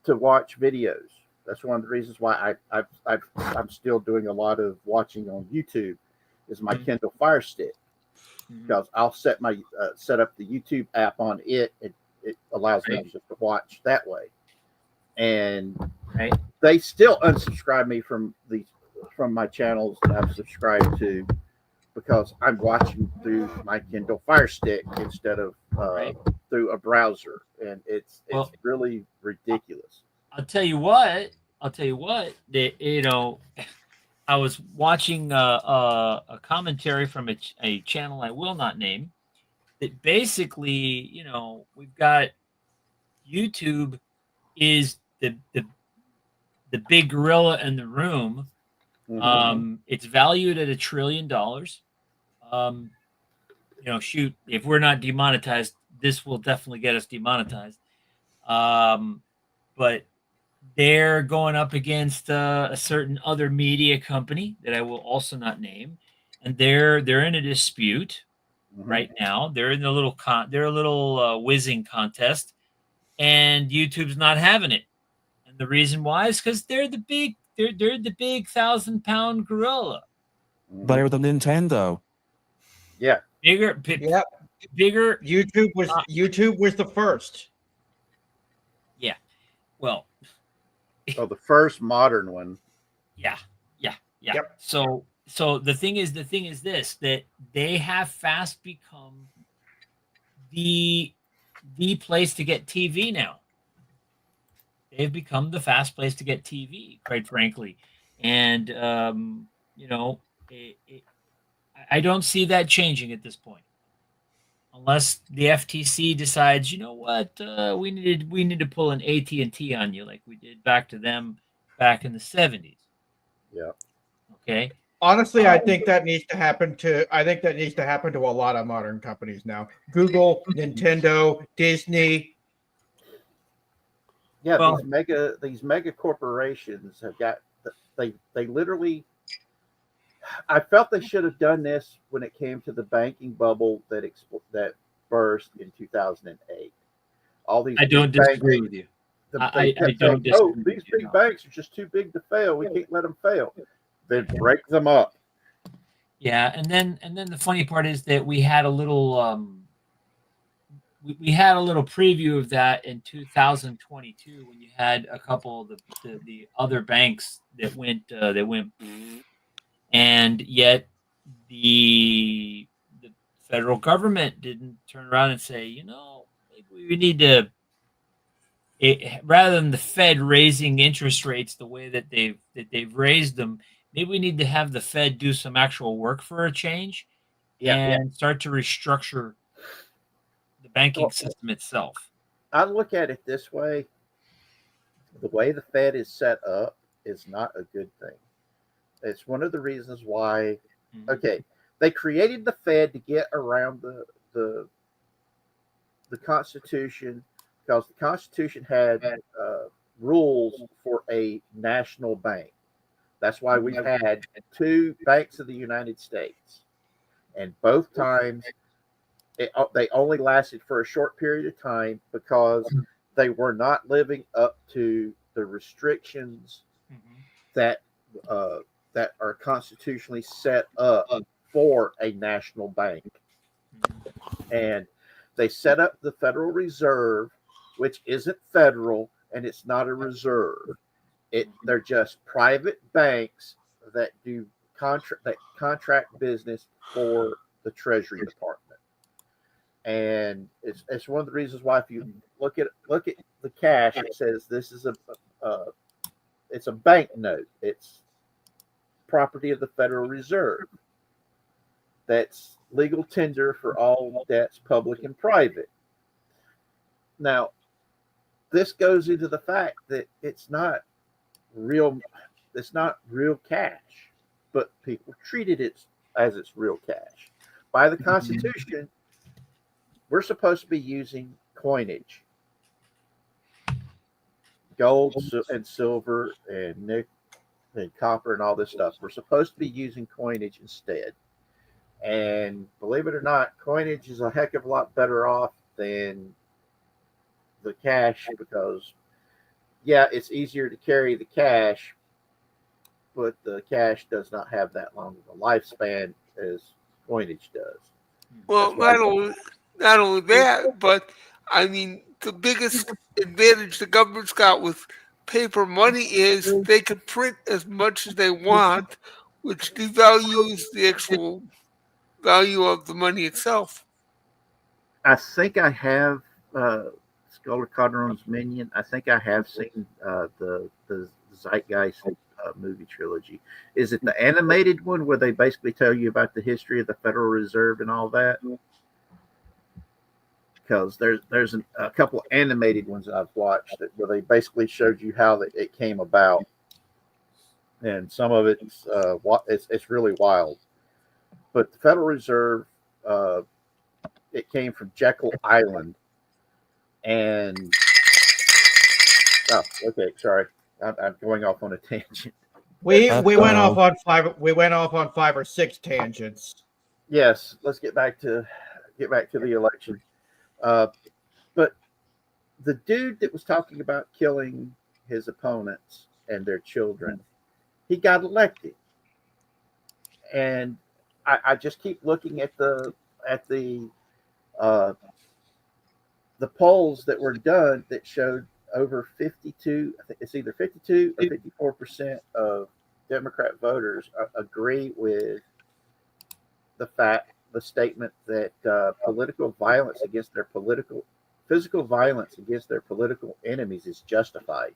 Speaker 1: to watch videos. That's one of the reasons why I'm still doing a lot of watching on YouTube. Is my Kindle Fire Stick, because I'll set up the YouTube app on it. It allows me just to watch that way, and they still unsubscribe me from my channels that I've subscribed to, because I'm watching through my Kindle Fire Stick instead of through a browser, and it's really ridiculous.
Speaker 4: I'll tell you what. I was watching a commentary from a channel I will not name. That basically, we've got YouTube is the big gorilla in the room.
Speaker 1: Mm-hmm.
Speaker 4: It's valued at $1 trillion. Shoot, if we're not demonetized, this will definitely get us demonetized. But they're going up against a certain other media company that I will also not name, and they're in a dispute right now. They're in a little whizzing contest, and YouTube's not having it. And the reason why is because they're the big 1,000-pound gorilla.
Speaker 5: They're the Nintendo.
Speaker 1: Yeah.
Speaker 4: Bigger.
Speaker 2: YouTube was the first.
Speaker 4: Yeah. Well.
Speaker 1: Oh, the first modern one.
Speaker 4: Yeah.
Speaker 2: Yep.
Speaker 4: So the thing is this, that they have fast become the place to get TV now. They've become the fast place to get TV, quite frankly, and I don't see that changing at this point, unless the FTC decides, you know what, we need to pull an AT&T on you like we did back to them back in the 70s.
Speaker 1: Yeah.
Speaker 4: Okay.
Speaker 2: Honestly, I think that needs to happen to a lot of modern companies now. Google, Nintendo, Disney.
Speaker 1: Yeah,
Speaker 4: Well,
Speaker 1: these mega corporations have got they literally. I felt they should have done this when it came to the banking bubble that burst in 2008. All these
Speaker 4: I don't disagree with you. I don't disagree.
Speaker 1: Oh, these big banks are just too big to fail. We can't let them fail. Then break them up.
Speaker 4: Yeah, and then the funny part is that we had a little we had a little preview of that in 2022 when you had a couple of the other banks that went and yet the federal government didn't turn around and say, maybe we need to, rather than the Fed raising interest rates the way that they've raised them, maybe we need to have the Fed do some actual work for a change and start to restructure the banking system itself.
Speaker 1: I look at it this way: the way the Fed is set up is not a good thing. It's one of the reasons why. Okay, they created the Fed to get around the Constitution, because the Constitution had rules for a national bank. That's why we've had two banks of the United States, and both times they only lasted for a short period of time because they were not living up to the restrictions that that are constitutionally set up for a national bank. And they set up the Federal Reserve, which isn't federal and it's not a reserve. They're just private banks that do contract business for the Treasury Department. And it's one of the reasons why, if you look at the cash, it says this is it's a bank note. It's property of the Federal Reserve. That's legal tender for all debts, public and private. Now, this goes into the fact that it's not real cash, but people treated it as it's real cash. By the Constitution, we're supposed to be using coinage, gold and silver and nickel and copper and all this stuff. We're supposed to be using coinage instead. And believe it or not, coinage is a heck of a lot better off than the cash, because yeah, it's easier to carry the cash, but the cash does not have that long of a lifespan as coinage does.
Speaker 6: Well, not only that, but I mean, the biggest advantage the government's got with paper money is they can print as much as they want, which devalues the actual value of the money itself.
Speaker 1: I think I have Scholar Calderon's Minion. I think I have seen the Zeitgeist movie trilogy. Is it the animated one where they basically tell you about the history of the Federal Reserve and all that? Because there's a couple of animated ones that I've watched where they basically showed you how it came about, and some of it's really wild. But the Federal Reserve, it came from Jekyll Island, and okay, sorry, I'm going off on a tangent.
Speaker 2: We went off on five. We went off on 5 or 6 tangents.
Speaker 1: Yes, let's get back to the election. But the dude that was talking about killing his opponents and their children, he got elected, and I just keep looking at the polls that were done that showed over 52. I think it's either 52 or 54% of Democrat voters agree with the statement that physical violence against their political enemies is justified.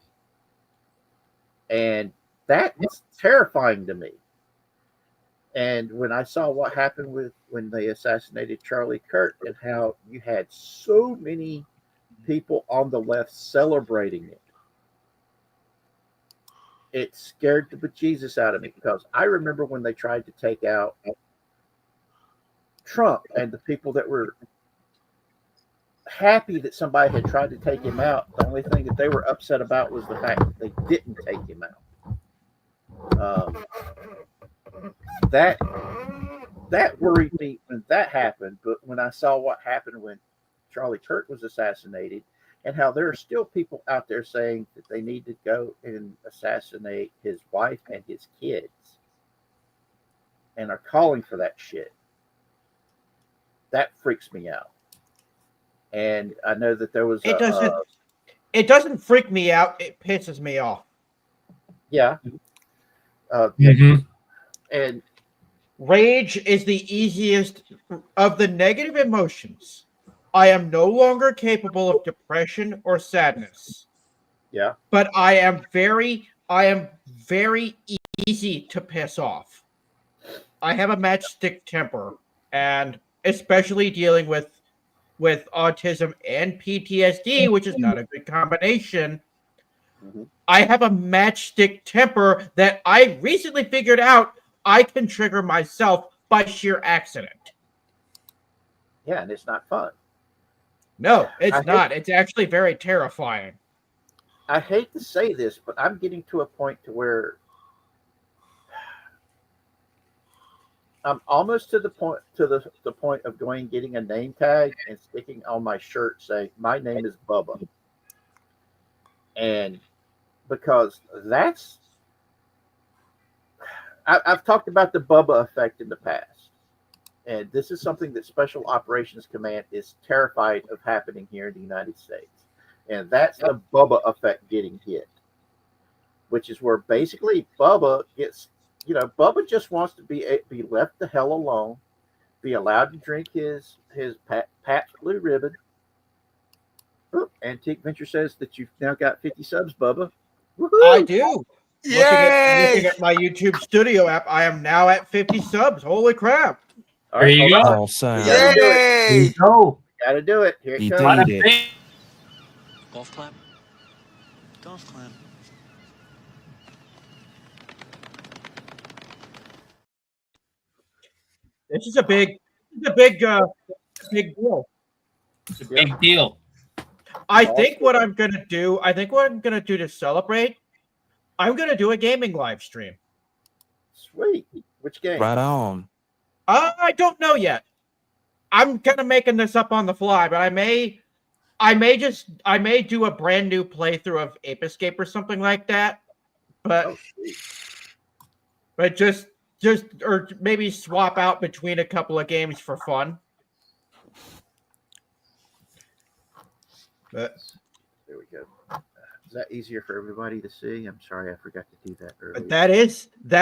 Speaker 1: And that is terrifying to me. And when I saw what happened when they assassinated Charlie Kirk, and how you had so many people on the left celebrating it, it scared the bejesus out of me, because I remember when they tried to take out Trump, and the people that were happy that somebody had tried to take him out, the only thing that they were upset about was the fact that they didn't take him out. That worried me when that happened. But when I saw what happened when Charlie Kirk was assassinated, and how there are still people out there saying that they need to go and assassinate his wife and his kids, and are calling for that shit, that freaks me out. And I know that there was
Speaker 2: it doesn't freak me out, it pisses me off.
Speaker 1: Yeah. And
Speaker 2: rage is the easiest of the negative emotions. I am no longer capable of depression or sadness.
Speaker 1: Yeah.
Speaker 2: But I am very easy to piss off. I have a matchstick temper, and especially dealing with autism and PTSD, which is not a good combination. I have a matchstick temper that I recently figured out I can trigger myself by sheer accident.
Speaker 1: Yeah, and it's not fun.
Speaker 2: No,
Speaker 1: I
Speaker 2: it's
Speaker 1: hate-
Speaker 2: not. It's actually very terrifying.
Speaker 1: I hate to say this, but I'm getting to a point to where I'm almost to the point of going getting a name tag and sticking on my shirt saying my name is Bubba. And because I've talked about the Bubba effect in the past. And this is something that Special Operations Command is terrified of happening here in the United States. And that's the Bubba effect getting hit, which is where basically Bubba gets, Bubba just wants to be left the hell alone, be allowed to drink his Pabst Blue Ribbon. Oop, Antique Venture says that you've now got 50 subs, Bubba. Woohoo!
Speaker 2: I do.
Speaker 6: Yay!
Speaker 2: Looking at my YouTube Studio app, I am now at 50 subs. Holy crap!
Speaker 1: All
Speaker 4: There you
Speaker 1: hold
Speaker 4: go.
Speaker 1: on.
Speaker 5: Awesome.
Speaker 1: Yeah.
Speaker 4: There
Speaker 6: Yay!
Speaker 4: you go.
Speaker 1: Gotta do it. Here it
Speaker 5: You
Speaker 1: comes.
Speaker 4: Bada
Speaker 5: did it.
Speaker 4: bing.
Speaker 7: Golf clap. Golf clap.
Speaker 2: This is a big deal.
Speaker 4: It's a big deal.
Speaker 2: I think what I'm gonna do to celebrate, I'm gonna do a gaming live stream.
Speaker 1: Sweet. Which game?
Speaker 5: Right on.
Speaker 2: I don't know yet. I'm kind of making this up on the fly, but I may do a brand new playthrough of Ape Escape or something like that. But
Speaker 1: Oh, sweet.
Speaker 2: but just or maybe swap out between a couple of games for fun. But
Speaker 1: There we go. Is that easier for everybody to see? I'm sorry, I forgot to do that earlier.
Speaker 2: that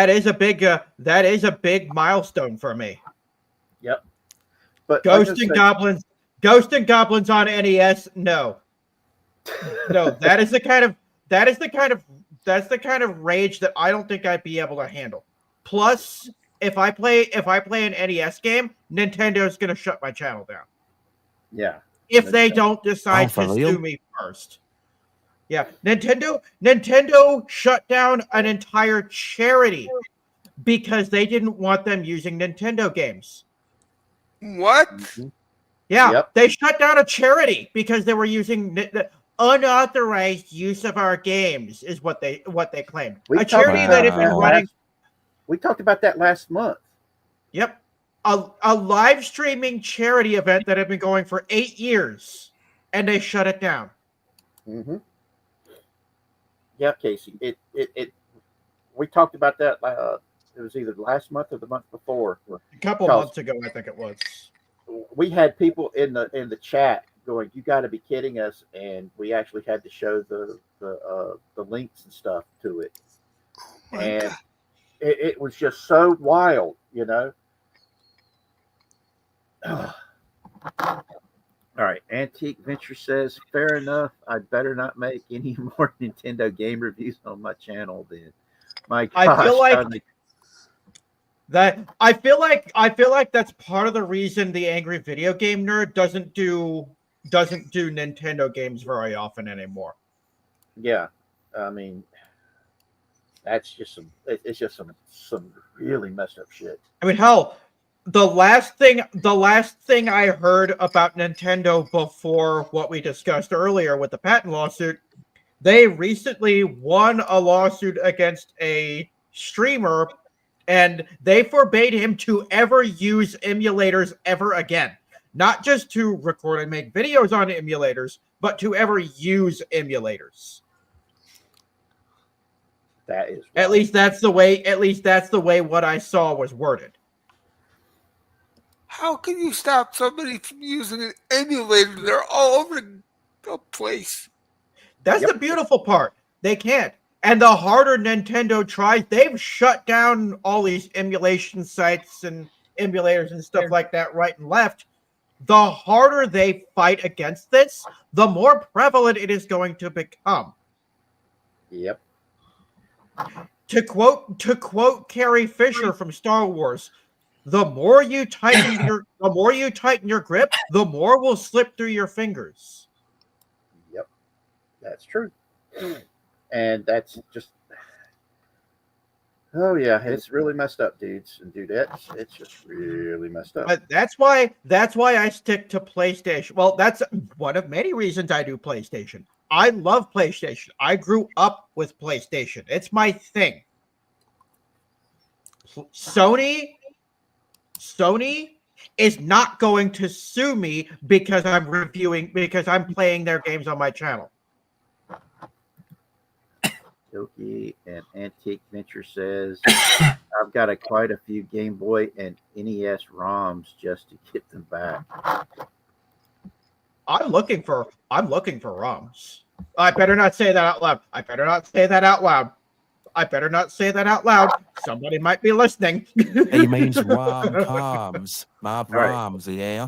Speaker 2: is a big milestone for me.
Speaker 1: Yep. But
Speaker 2: Ghost and Goblins on NES. No, that is the kind of rage that I don't think I'd be able to handle. Plus, if I play an NES game, Nintendo's gonna shut my channel down
Speaker 1: Yeah.
Speaker 2: if they don't decide
Speaker 5: for
Speaker 2: to
Speaker 5: real?
Speaker 2: sue me first. Yeah, Nintendo shut down an entire charity because they didn't want them using Nintendo games.
Speaker 6: What?
Speaker 1: Mhm.
Speaker 2: Yeah,
Speaker 1: Yep.
Speaker 2: they shut down a charity because they were using the unauthorized use of our games, is what they claimed.
Speaker 1: We
Speaker 2: A
Speaker 1: talked
Speaker 2: charity
Speaker 5: about
Speaker 2: that has been
Speaker 5: that
Speaker 2: running.
Speaker 1: We talked about that last month.
Speaker 2: Yep, a live streaming charity event that had been going for 8 years, and they shut it down.
Speaker 1: Mm-hmm. Yeah, Casey. It. We talked about that. It was either last month or the month before.
Speaker 2: A couple
Speaker 1: Charles.
Speaker 2: months ago, I think it was.
Speaker 1: We had people in the chat going, "You got to be kidding us!" And we actually had to show the links and stuff to it,
Speaker 6: My
Speaker 1: and
Speaker 6: God.
Speaker 1: it was just so wild, All right, Antique Venture says, "Fair enough. I'd better not make any more Nintendo game reviews on my channel then." My gosh,
Speaker 2: I feel like
Speaker 1: Tony.
Speaker 2: I feel like that's part of the reason the Angry Video Game Nerd doesn't do Nintendo games very often anymore.
Speaker 1: Yeah, I mean, that's just it's just some really messed up shit.
Speaker 2: I mean, hell, the last thing I heard about Nintendo before what we discussed earlier with the patent lawsuit, they recently won a lawsuit against a streamer, and they forbade him to ever use emulators ever again. Not just to record and make videos on emulators, but to ever use emulators.
Speaker 1: That is
Speaker 2: At least that's the way what I saw was worded.
Speaker 6: How can you stop somebody from using an emulator? They're all over the place.
Speaker 2: That's
Speaker 1: Yep.
Speaker 2: the beautiful part. They can't. And the harder Nintendo tries, they've shut down all these emulation sites and emulators and stuff like that right and left. The harder they fight against this, the more prevalent it is going to become.
Speaker 1: Yep.
Speaker 2: To quote Carrie Fisher from Star Wars, the more you tighten your grip, the more will slip through your fingers.
Speaker 1: Yep. That's true. And that's just, oh yeah, it's really messed up, dudes and dudettes. It's just really messed up.
Speaker 2: But that's why I stick to PlayStation. Well, that's one of many reasons I do PlayStation. I love PlayStation. I grew up with PlayStation. It's my thing. Sony is not going to sue me because I'm playing their games on my channel.
Speaker 1: Yoki and Antique Venture says, I've got quite a few Game Boy and NES ROMs just to get them back.
Speaker 2: I'm looking for ROMs. I better not say that out loud. I better not say that out loud. Somebody might be listening.
Speaker 5: He means rom-coms, not
Speaker 1: All right.
Speaker 5: ROMs, yeah?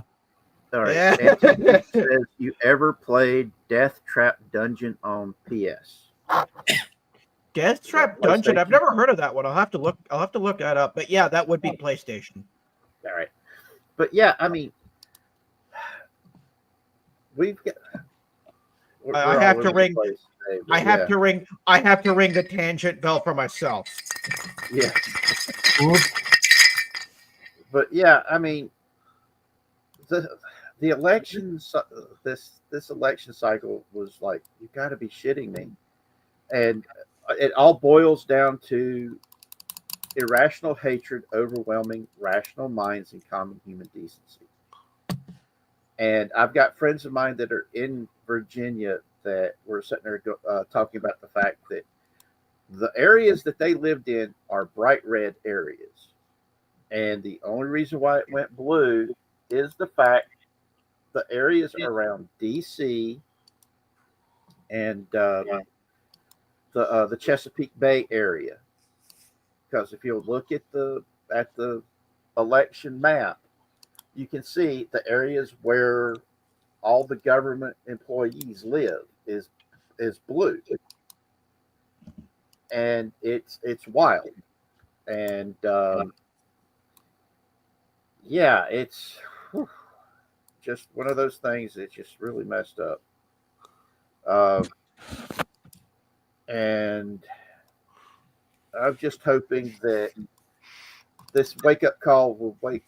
Speaker 1: All right.
Speaker 2: Yeah.
Speaker 1: Antique says, you ever played Death Trap Dungeon on PS?
Speaker 2: Death Trap Dungeon. I've never heard of that one. I'll have to look that up. But yeah, that would be PlayStation.
Speaker 1: All right. But yeah, I mean, we've got.
Speaker 2: I have to ring. I have to ring the tangent bell for myself.
Speaker 1: Yeah. But yeah, I mean, the elections, this election cycle was like, you got to be shitting me, and it all boils down to irrational hatred overwhelming rational minds and common human decency. And I've got friends of mine that are in Virginia that were sitting there talking about the fact that the areas that they lived in are bright red areas. And the only reason why it went blue is the fact the areas around DC and the Chesapeake Bay area. Because if you look at the election map, you can see the areas where all the government employees live is blue, and it's wild, and yeah, it's just one of those things that's just really messed up. And I'm just hoping that this wake up call will wake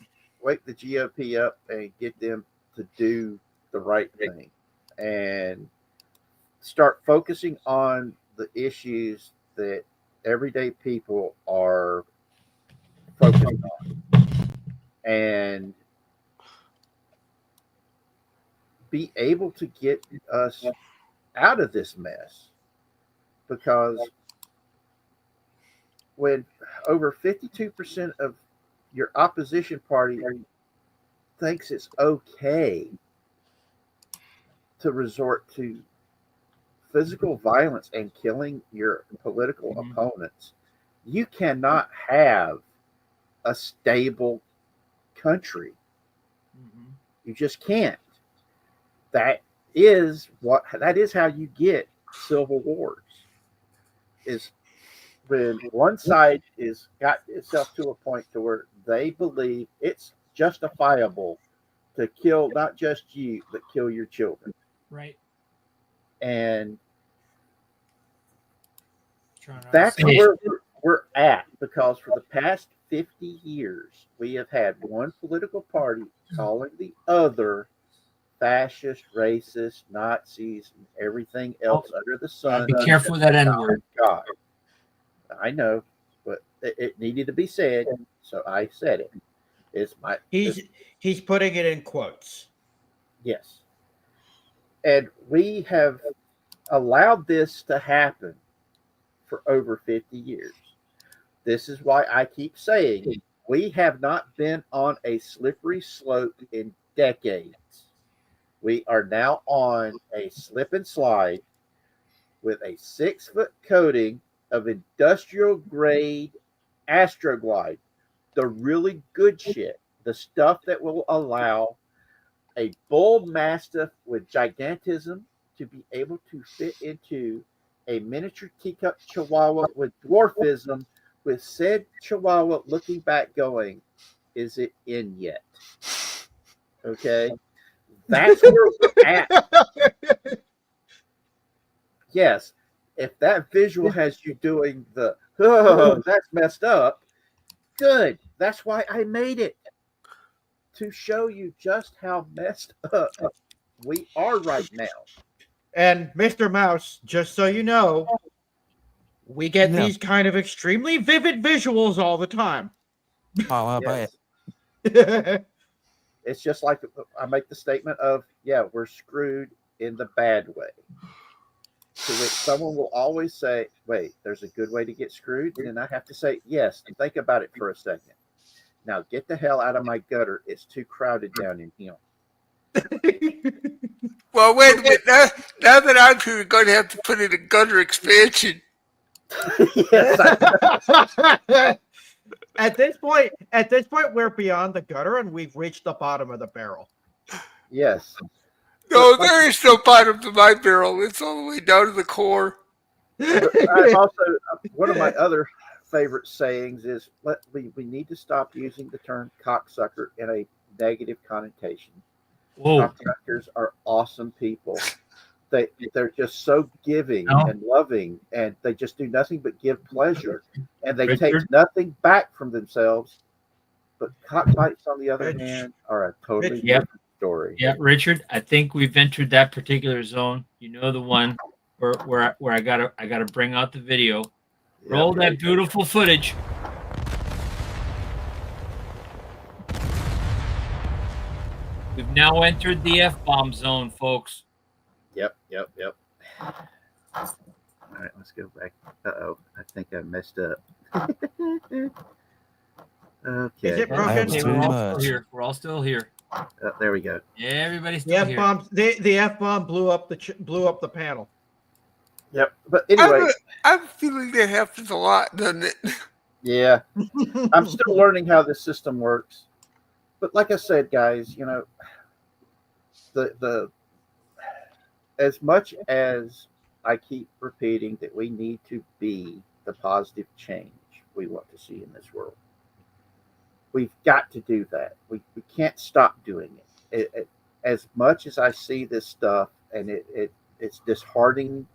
Speaker 1: the GOP up and get them to do the right thing and start focusing on the issues that everyday people are focused on and be able to get us out of this mess. Because when over 52% of your opposition party thinks it's okay to resort to physical violence and killing your political opponents, you cannot have a stable country. You just can't. That is how you get civil wars. Is when one side is got itself to a point to where they believe it's justifiable to kill not just you, but kill your children.
Speaker 4: Right.
Speaker 1: And that's where we're at, because for the past 50 years, we have had one political party calling the other fascist, racist, Nazis, and everything else under the sun.
Speaker 4: Be careful with that N word.
Speaker 1: God. I know, but it needed to be said, so I said it.
Speaker 2: He's putting it in quotes.
Speaker 1: Yes. And we have allowed this to happen for over 50 years. This is why I keep saying we have not been on a slippery slope in decades. We are now on a slip and slide with a 6-foot coating of industrial grade Astroglide, the really good shit, the stuff that will allow a bull mastiff with gigantism to be able to fit into a miniature teacup chihuahua with dwarfism, with said chihuahua looking back going, is it in yet? Okay. That's where we're at. Yes. If that visual has you doing the, oh, that's messed up, good. That's why I made it. To show you just how messed up we are right now.
Speaker 2: And Mr. Mouse, just so you know, we get
Speaker 5: Yeah.
Speaker 2: these kind of extremely vivid visuals all the time.
Speaker 5: Oh, I bet.
Speaker 2: That's
Speaker 1: It's just like I make the statement of, yeah, we're screwed in the bad way. To which someone will always say, wait, there's a good way to get screwed? And I have to say, yes, think about it for a second. Now get the hell out of my gutter. It's too crowded down in here.
Speaker 6: Well, wait a minute. Now that I'm here, we're going to have to put in a gutter expansion.
Speaker 1: Yes,
Speaker 2: At this point, we're beyond the gutter and we've reached the bottom of the barrel.
Speaker 1: yes.
Speaker 6: No,
Speaker 1: But
Speaker 6: there is no bottom to my barrel. It's all the way down to the core.
Speaker 1: But I also, one of my other favorite sayings is we need to stop using the term cocksucker in a negative connotation.
Speaker 4: Whoa.
Speaker 1: Cocksuckers are awesome people. They're just so giving
Speaker 4: No.
Speaker 1: and loving, and they just do nothing but give pleasure, and they
Speaker 4: Richard?
Speaker 1: take nothing back from themselves. But cockfights, on the other
Speaker 2: Rich.
Speaker 1: hand, are a totally
Speaker 4: Yep.
Speaker 1: different story.
Speaker 4: Yeah, Richard, I think we've entered that particular zone. You know, the one where I gotta bring out the video. Roll that beautiful footage. We've now entered the F-bomb zone, folks.
Speaker 1: Yep. All right, let's go back. Uh-oh, I think I messed up. Okay.
Speaker 2: Is it broken?
Speaker 5: That was
Speaker 4: Okay,
Speaker 5: too
Speaker 4: we're all
Speaker 5: much.
Speaker 4: still here. We're all still here.
Speaker 1: There we go.
Speaker 4: Everybody's
Speaker 2: The
Speaker 4: still
Speaker 2: F
Speaker 4: here.
Speaker 2: bomb. The F bomb blew up the panel.
Speaker 1: Yep. But anyway,
Speaker 6: I'm feeling that happens a lot, doesn't it?
Speaker 1: yeah, I'm still learning how this system works. But like I said, guys, you know, the as much as I keep repeating that we need to be the positive change we want to see in this world, we've got to do that. We can't stop doing it. As much as I see this stuff and it's disheartening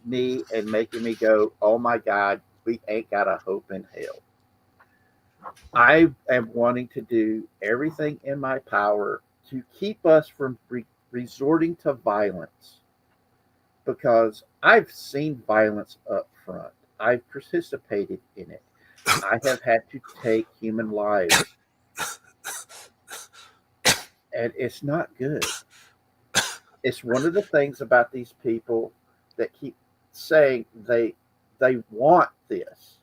Speaker 1: me and making me go, oh my God, we ain't got a hope in hell. I am wanting to do everything in my power to keep us from resorting to violence, because I've seen violence up front. I've participated in it. I have had to take human lives, and it's not good. It's one of the things about these people that keep saying they want this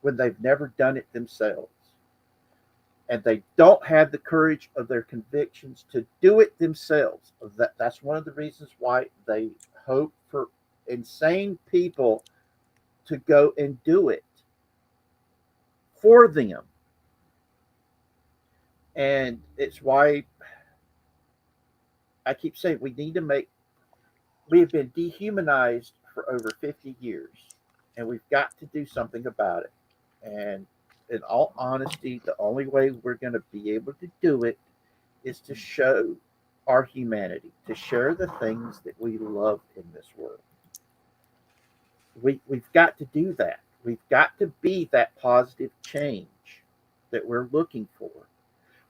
Speaker 1: when they've never done it themselves, and they don't have the courage of their convictions to do it themselves. That's one of the reasons why they hope for insane people to go and do it for them. And it's why I keep saying we have been dehumanized for over 50 years, and we've got to do something about it. And in all honesty, the only way we're going to be able to do it is to show our humanity, to share the things that we love in this world. We've got to do that. We've got to be that positive change that we're looking for.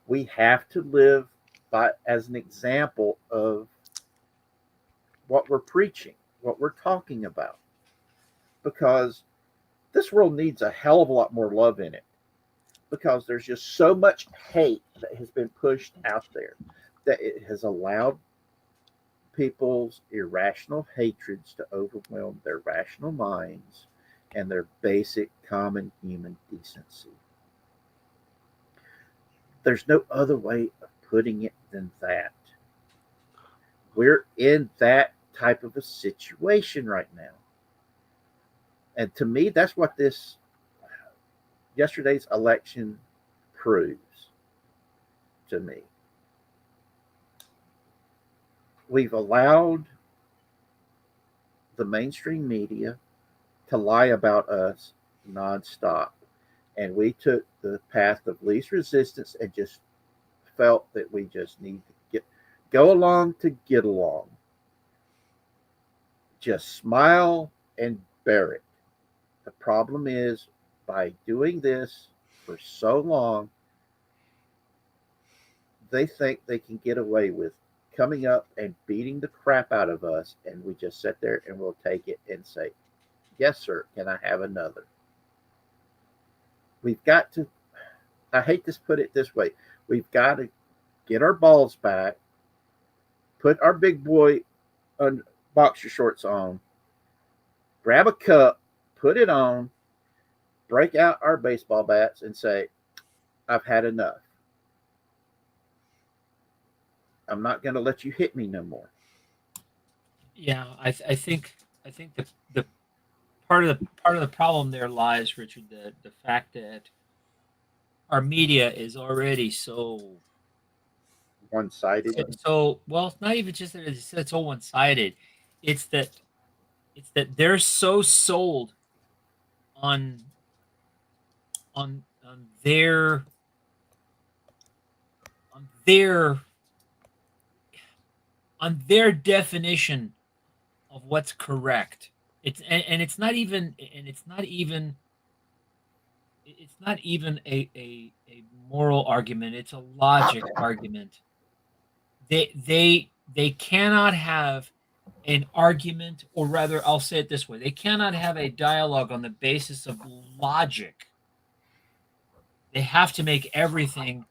Speaker 1: We have to live as an example of what we're preaching, what we're talking about, because this world needs a hell of a lot more love in it, because there's just so much hate that has been pushed out there that it has allowed people's irrational hatreds to overwhelm their rational minds and their basic common human decency. There's no other way of putting it than that. We're in that type of a situation right now. And to me, that's what yesterday's election proves to me. We've allowed the mainstream media to lie about us nonstop. And we took the path of least resistance and just felt that we just need to go along to get along. Just smile and bear it. The problem is, by doing this for so long, they think they can get away with coming up and beating the crap out of us, and we just sit there and we'll take it and say, "Yes, sir. Can I have another?" We've got to. I hate to put it this way. We've got to get our balls back, put our big boy boxer shorts on, grab a cup, put it on, break out our baseball bats, and say, "I've had enough. I'm not going to let you hit me no more."
Speaker 4: Yeah, I think the part of the problem there lies, Richard, the fact that our media is already
Speaker 1: One-sided.
Speaker 4: so well. It's not even just that it's so one sided. It's that they're so sold on on on their their definition of what's correct. And it's not even a moral argument. It's a logic argument. They cannot have an argument, or rather, I'll say it this way: they cannot have a dialogue on the basis of logic. They have to make everything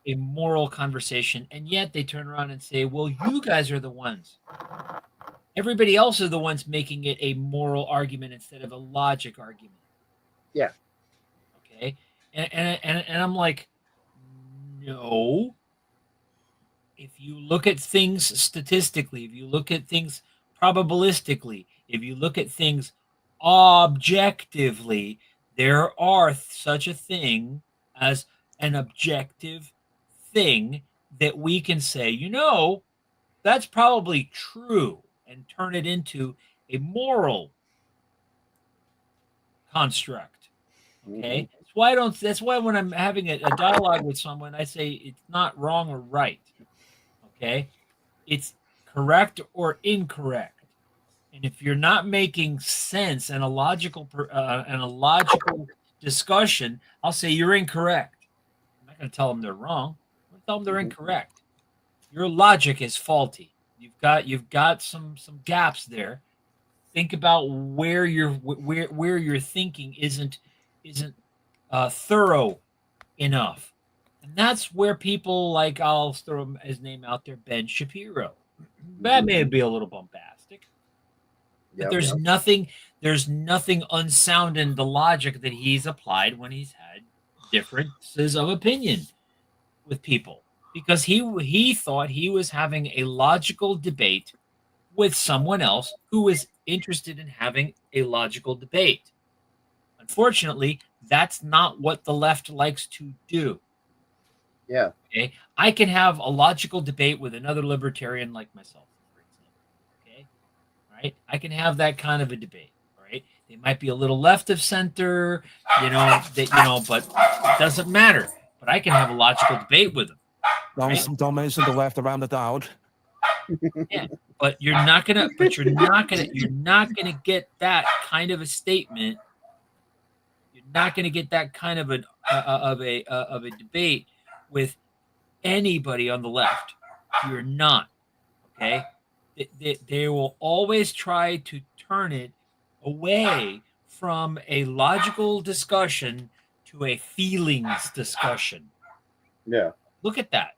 Speaker 4: a moral conversation, and yet they turn around and say, "Well, you guys are the ones. Everybody else are the ones making it a moral argument instead of a logic argument."
Speaker 1: Yeah.
Speaker 4: Okay, and I'm like, no. If you look at things statistically, if you look at things probabilistically, if you look at things objectively, there are such a thing as an objective thing that we can say, that's probably true, and turn it into a moral construct. Okay. That's why when I'm having a dialogue with someone, I say it's not wrong or right. Okay. It's correct or incorrect. And if you're not making sense and a logical discussion, I'll say you're incorrect. I'm not going to tell them they're wrong. I'm going to tell them they're incorrect. Your logic is faulty. You've got some gaps there. Think about where your thinking isn't thorough enough. And that's where people like, I'll throw his name out there, Ben Shapiro. That may be a little bombastic, but
Speaker 1: Yep.
Speaker 4: there's nothing unsound in the logic that he's applied when he's had differences of opinion with people, because he thought he was having a logical debate with someone else who was interested in having a logical debate. Unfortunately, that's not what the left likes to do.
Speaker 1: Yeah.
Speaker 4: Okay. I can have a logical debate with another libertarian like myself, for example. Okay. Right. I can have that kind of a debate. Right. They might be a little left of center, but it doesn't matter. But I can have a logical debate with them. Right?
Speaker 5: Don't mention the left around the dog.
Speaker 4: Yeah. But you're not gonna get that kind of a statement. You're not gonna get that kind of a debate with anybody on the left. You're not. Okay. They will always try to turn it away from a logical discussion to a feelings discussion.
Speaker 1: Yeah.
Speaker 4: Look at that.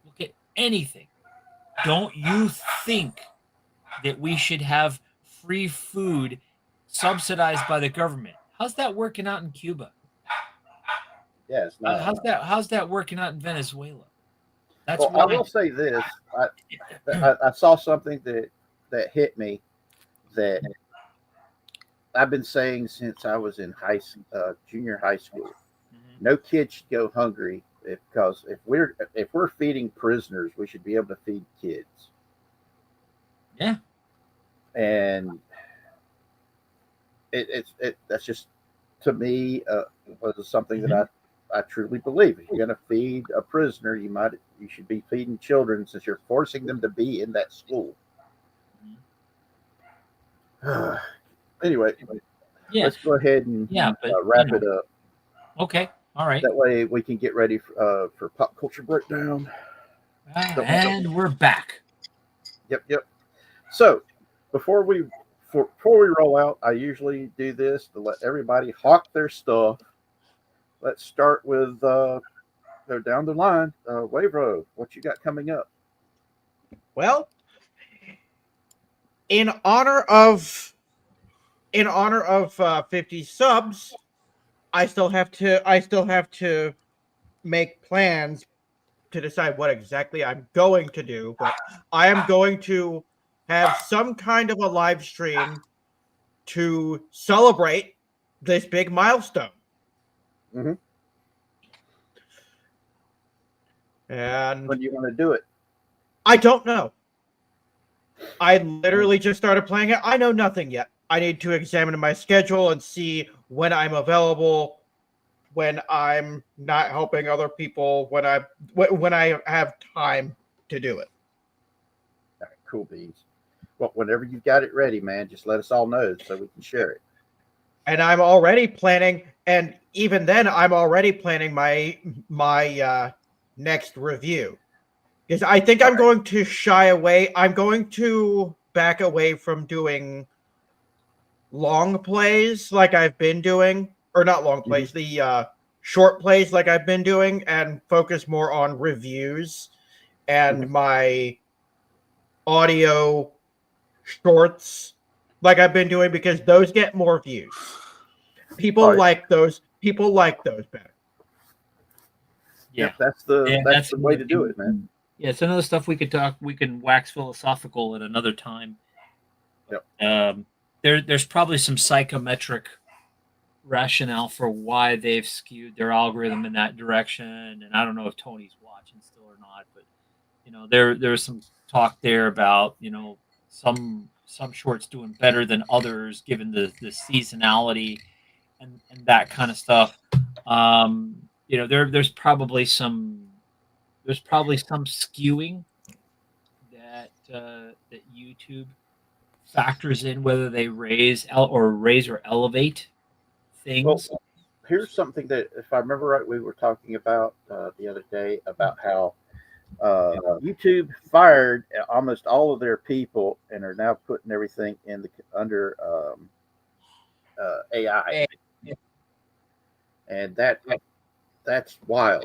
Speaker 4: Look at anything. Don't you think that we should have free food subsidized by the government? How's that working out in Cuba?
Speaker 1: Yeah. It's not.
Speaker 4: How's that working out in Venezuela? That's
Speaker 1: Well,
Speaker 4: why
Speaker 1: I will say this. I saw something that hit me that I've been saying since I was in junior high school. No kid should go hungry, because if we're feeding prisoners, we should be able to feed kids.
Speaker 4: Yeah.
Speaker 1: And that's just, to me, was something that I truly believe. If you're going to feed a prisoner, you should be feeding children, since you're forcing them to be in that school. Anyway,
Speaker 4: Yeah,
Speaker 1: let's go ahead and
Speaker 4: yeah, but
Speaker 1: wrap it up.
Speaker 4: okay, all right.
Speaker 1: That way we can get ready for pop culture breakdown.
Speaker 4: And we're back.
Speaker 1: Yep. So before we roll out, I usually do this to let everybody hawk their stuff. Let's start with go down the line. Wave Road, what you got coming up?
Speaker 2: Well, in honor of 50 subs, I still have to make plans to decide what exactly I'm going to do, but I am going to have some kind of a live stream to celebrate this big milestone.
Speaker 1: Mm-hmm.
Speaker 2: And
Speaker 1: When do you want to do it?
Speaker 2: I don't know. I literally just started playing it. I know nothing yet. I need to examine my schedule and see when I'm available, when I'm not helping other people, when I have time to do it.
Speaker 1: All right, cool beans. Well, whenever you've got it ready, man, just let us all know so we can share it.
Speaker 2: And I'm already planning, and even then, I'm already planning my next review. Because I think I'm going to shy away. I'm going to back away from doing long plays like I've been doing, or not long plays, the short plays like I've been doing, and focus more on reviews and my audio shorts like I've been doing, because those get more views. People like those. People like those better.
Speaker 4: Yeah,
Speaker 1: Yep, that's the way to do it, man.
Speaker 4: Yeah, it's another stuff we could talk. We can wax philosophical at another time.
Speaker 1: Yep.
Speaker 4: There's probably some psychometric rationale for why they've skewed their algorithm in that direction, and I don't know if Tony's watching still or not, but there's some talk there about some shorts doing better than others given the seasonality and that kind of stuff. There's probably some skewing that YouTube factors in whether they raise or elevate things.
Speaker 1: Well, here's something that, if I remember right, we were talking about the other day about how YouTube fired almost all of their people and are now putting everything in under AI, and that's wild.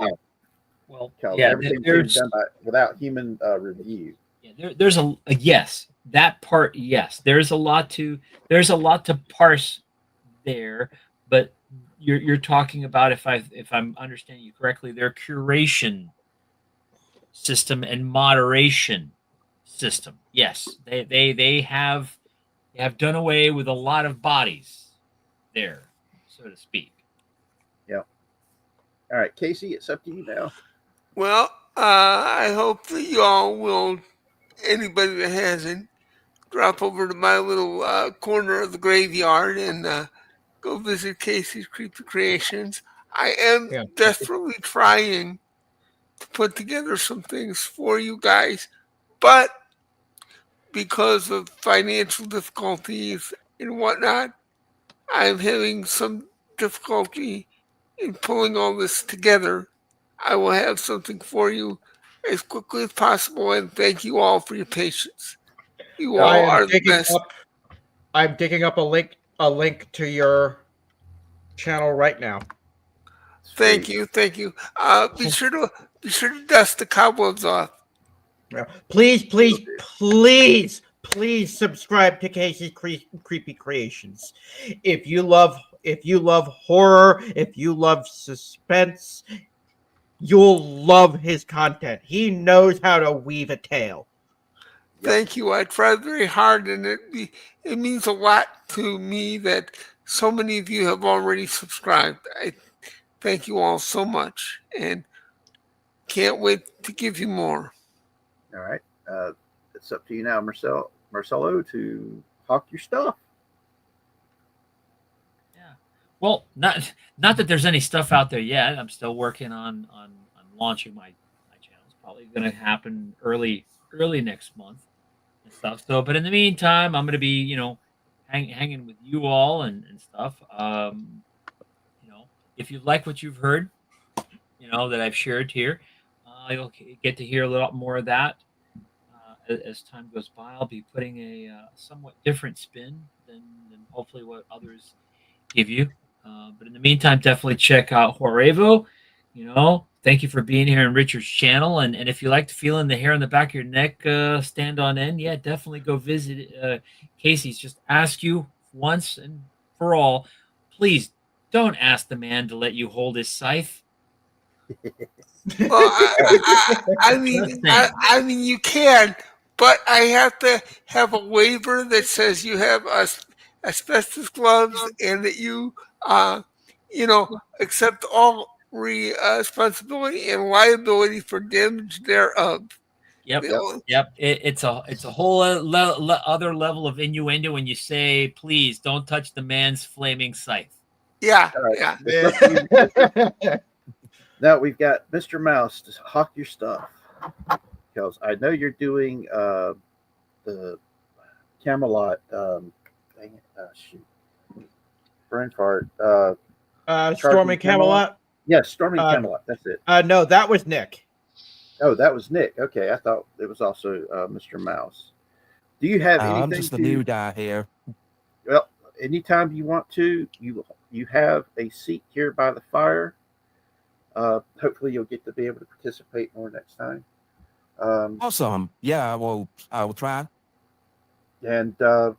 Speaker 4: Well,
Speaker 1: Because
Speaker 4: yeah,
Speaker 1: everything's being
Speaker 4: there's
Speaker 1: done without human review.
Speaker 4: there's a yes, that part, yes. There's a lot to parse there, but you're talking about, if I'm understanding you correctly, their curation system and moderation system. Yes, they have done away with a lot of bodies there, so to speak.
Speaker 1: Yeah. All right, Casey, it's up to you now.
Speaker 6: Well, I hope that you all will, anybody that hasn't, drop over to my little corner of the graveyard and go visit Casey's Creepy Creations. I am desperately trying to put together some things for you guys, but because of financial difficulties and whatnot, I'm having some difficulty in pulling all this together. I will have something for you as quickly as possible, and thank you all for your patience. You all are the best.
Speaker 2: I'm digging up a link to your channel right now.
Speaker 6: Thank you. Be sure to dust the cobwebs off.
Speaker 2: Please subscribe to Casey's Creepy Creations. If you love horror, if you love suspense, you'll love his content. He knows how to weave a tale.
Speaker 6: Thank you. I tried very hard, and it means a lot to me that so many of you have already subscribed. I thank you all so much, and can't wait to give you more.
Speaker 1: All right. It's up to you now, Marcelo, to hawk your stuff.
Speaker 4: Yeah. Well, not that there's any stuff out there yet. I'm still working on launching my channel. It's probably going to happen early next month and stuff. So, but in the meantime, I'm going to be hanging with you all and stuff. If you like what you've heard, that I've shared here, you'll get to hear a lot more of that as time goes by. I'll be putting a somewhat different spin than hopefully what others give you. But in the meantime, definitely check out Horevo. Thank you for being here in Richard's channel. And if you like feeling the hair on the back of your neck stand on end, yeah, definitely go visit Casey's. Just ask you once and for all, please don't ask the man to let you hold his scythe.
Speaker 6: Well, I mean, you can, but I have to have a waiver that says you have asbestos gloves and that you, accept all responsibility and liability for damage thereof.
Speaker 4: Yep.
Speaker 6: You know,
Speaker 4: Yep. It's a whole other level of innuendo when you say, "Please don't touch the man's flaming scythe."
Speaker 6: yeah,
Speaker 1: All right.
Speaker 6: yeah.
Speaker 1: It's up to you. Now we've got Mr. Mouse to hawk your stuff, because I know you're doing the Camelot. Dang it! Shoot, brain fart.
Speaker 2: Stormy Camelot.
Speaker 1: Yes, Storming
Speaker 2: Uh,
Speaker 1: Camelot. That's it.
Speaker 2: No, that was Nick.
Speaker 1: Oh, that was Nick. Okay, I thought it was also Mr. Mouse. Do you have anything?
Speaker 5: I'm just a new guy here.
Speaker 1: Well, anytime you want to, you have a seat here by the fire. Hopefully, you'll get to be able to participate more next time.
Speaker 5: Awesome. Yeah, I will try.
Speaker 1: And but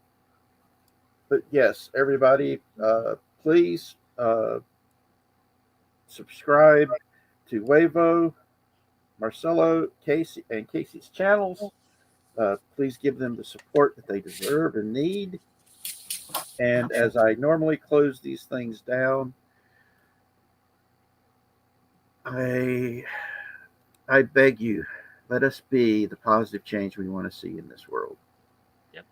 Speaker 1: yes, everybody, please subscribe to Wavo, Marcelo, Casey, and Casey's channels. Please give them the support that they deserve and need. And as I normally close these things down, I beg you, let us be the positive change we want to see in this world.
Speaker 4: Yep.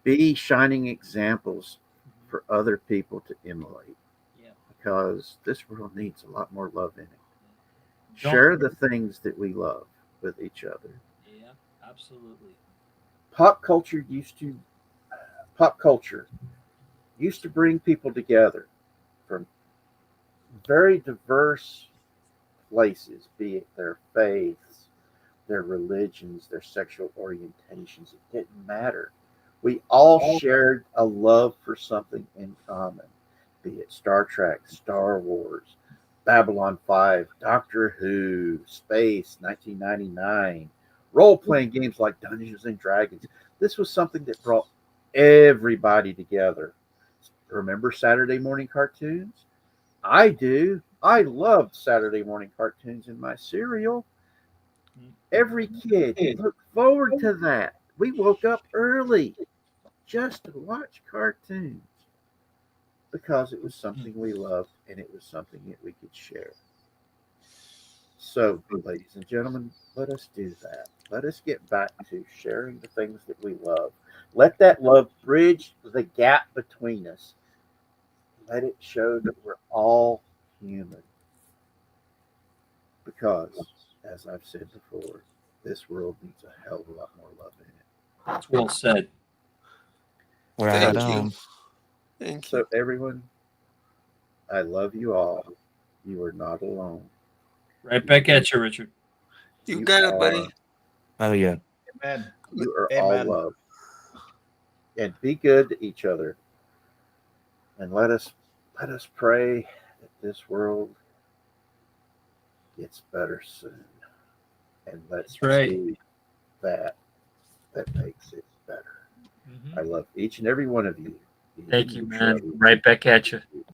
Speaker 1: Be shining examples for other people to emulate.
Speaker 4: Yep.
Speaker 1: Because this world needs a lot more love in it.
Speaker 4: Don't-
Speaker 1: Share the things that we love with each other.
Speaker 4: Yeah, absolutely.
Speaker 1: Pop culture used to bring people together from very diverse places, be it their faiths, their religions, their sexual orientations. It didn't matter. We all shared a love for something in common, be it Star Trek, Star Wars, Babylon 5, Doctor Who, Space, 1999, role-playing games like Dungeons and Dragons. This was something that brought everybody together. Remember Saturday morning cartoons? I do. I loved Saturday morning cartoons in my cereal. Every kid looked forward to that. We woke up early just to watch cartoons because it was something we loved and it was something that we could share. So, ladies and gentlemen, let us do that. Let us get back to sharing the things that we love. Let that love bridge the gap between us. Let it show that we're all human. Because, as I've said before, this world needs a hell of a lot more love in it.
Speaker 4: That's well said.
Speaker 5: Right
Speaker 6: Thank
Speaker 5: on.
Speaker 6: you. Thank you.
Speaker 1: So, everyone, I love you all. You are not alone.
Speaker 4: Right back at you, Richard.
Speaker 6: You got it, buddy.
Speaker 5: Oh yeah.
Speaker 2: Amen.
Speaker 1: You are
Speaker 2: Amen.
Speaker 1: all loved. And be good to each other. And let us pray that this world gets better soon. And let's
Speaker 4: That's right.
Speaker 1: do that makes it better. I love each and every one of you.
Speaker 4: Thank you,
Speaker 1: Each
Speaker 4: man.
Speaker 1: other.
Speaker 4: Right back at you.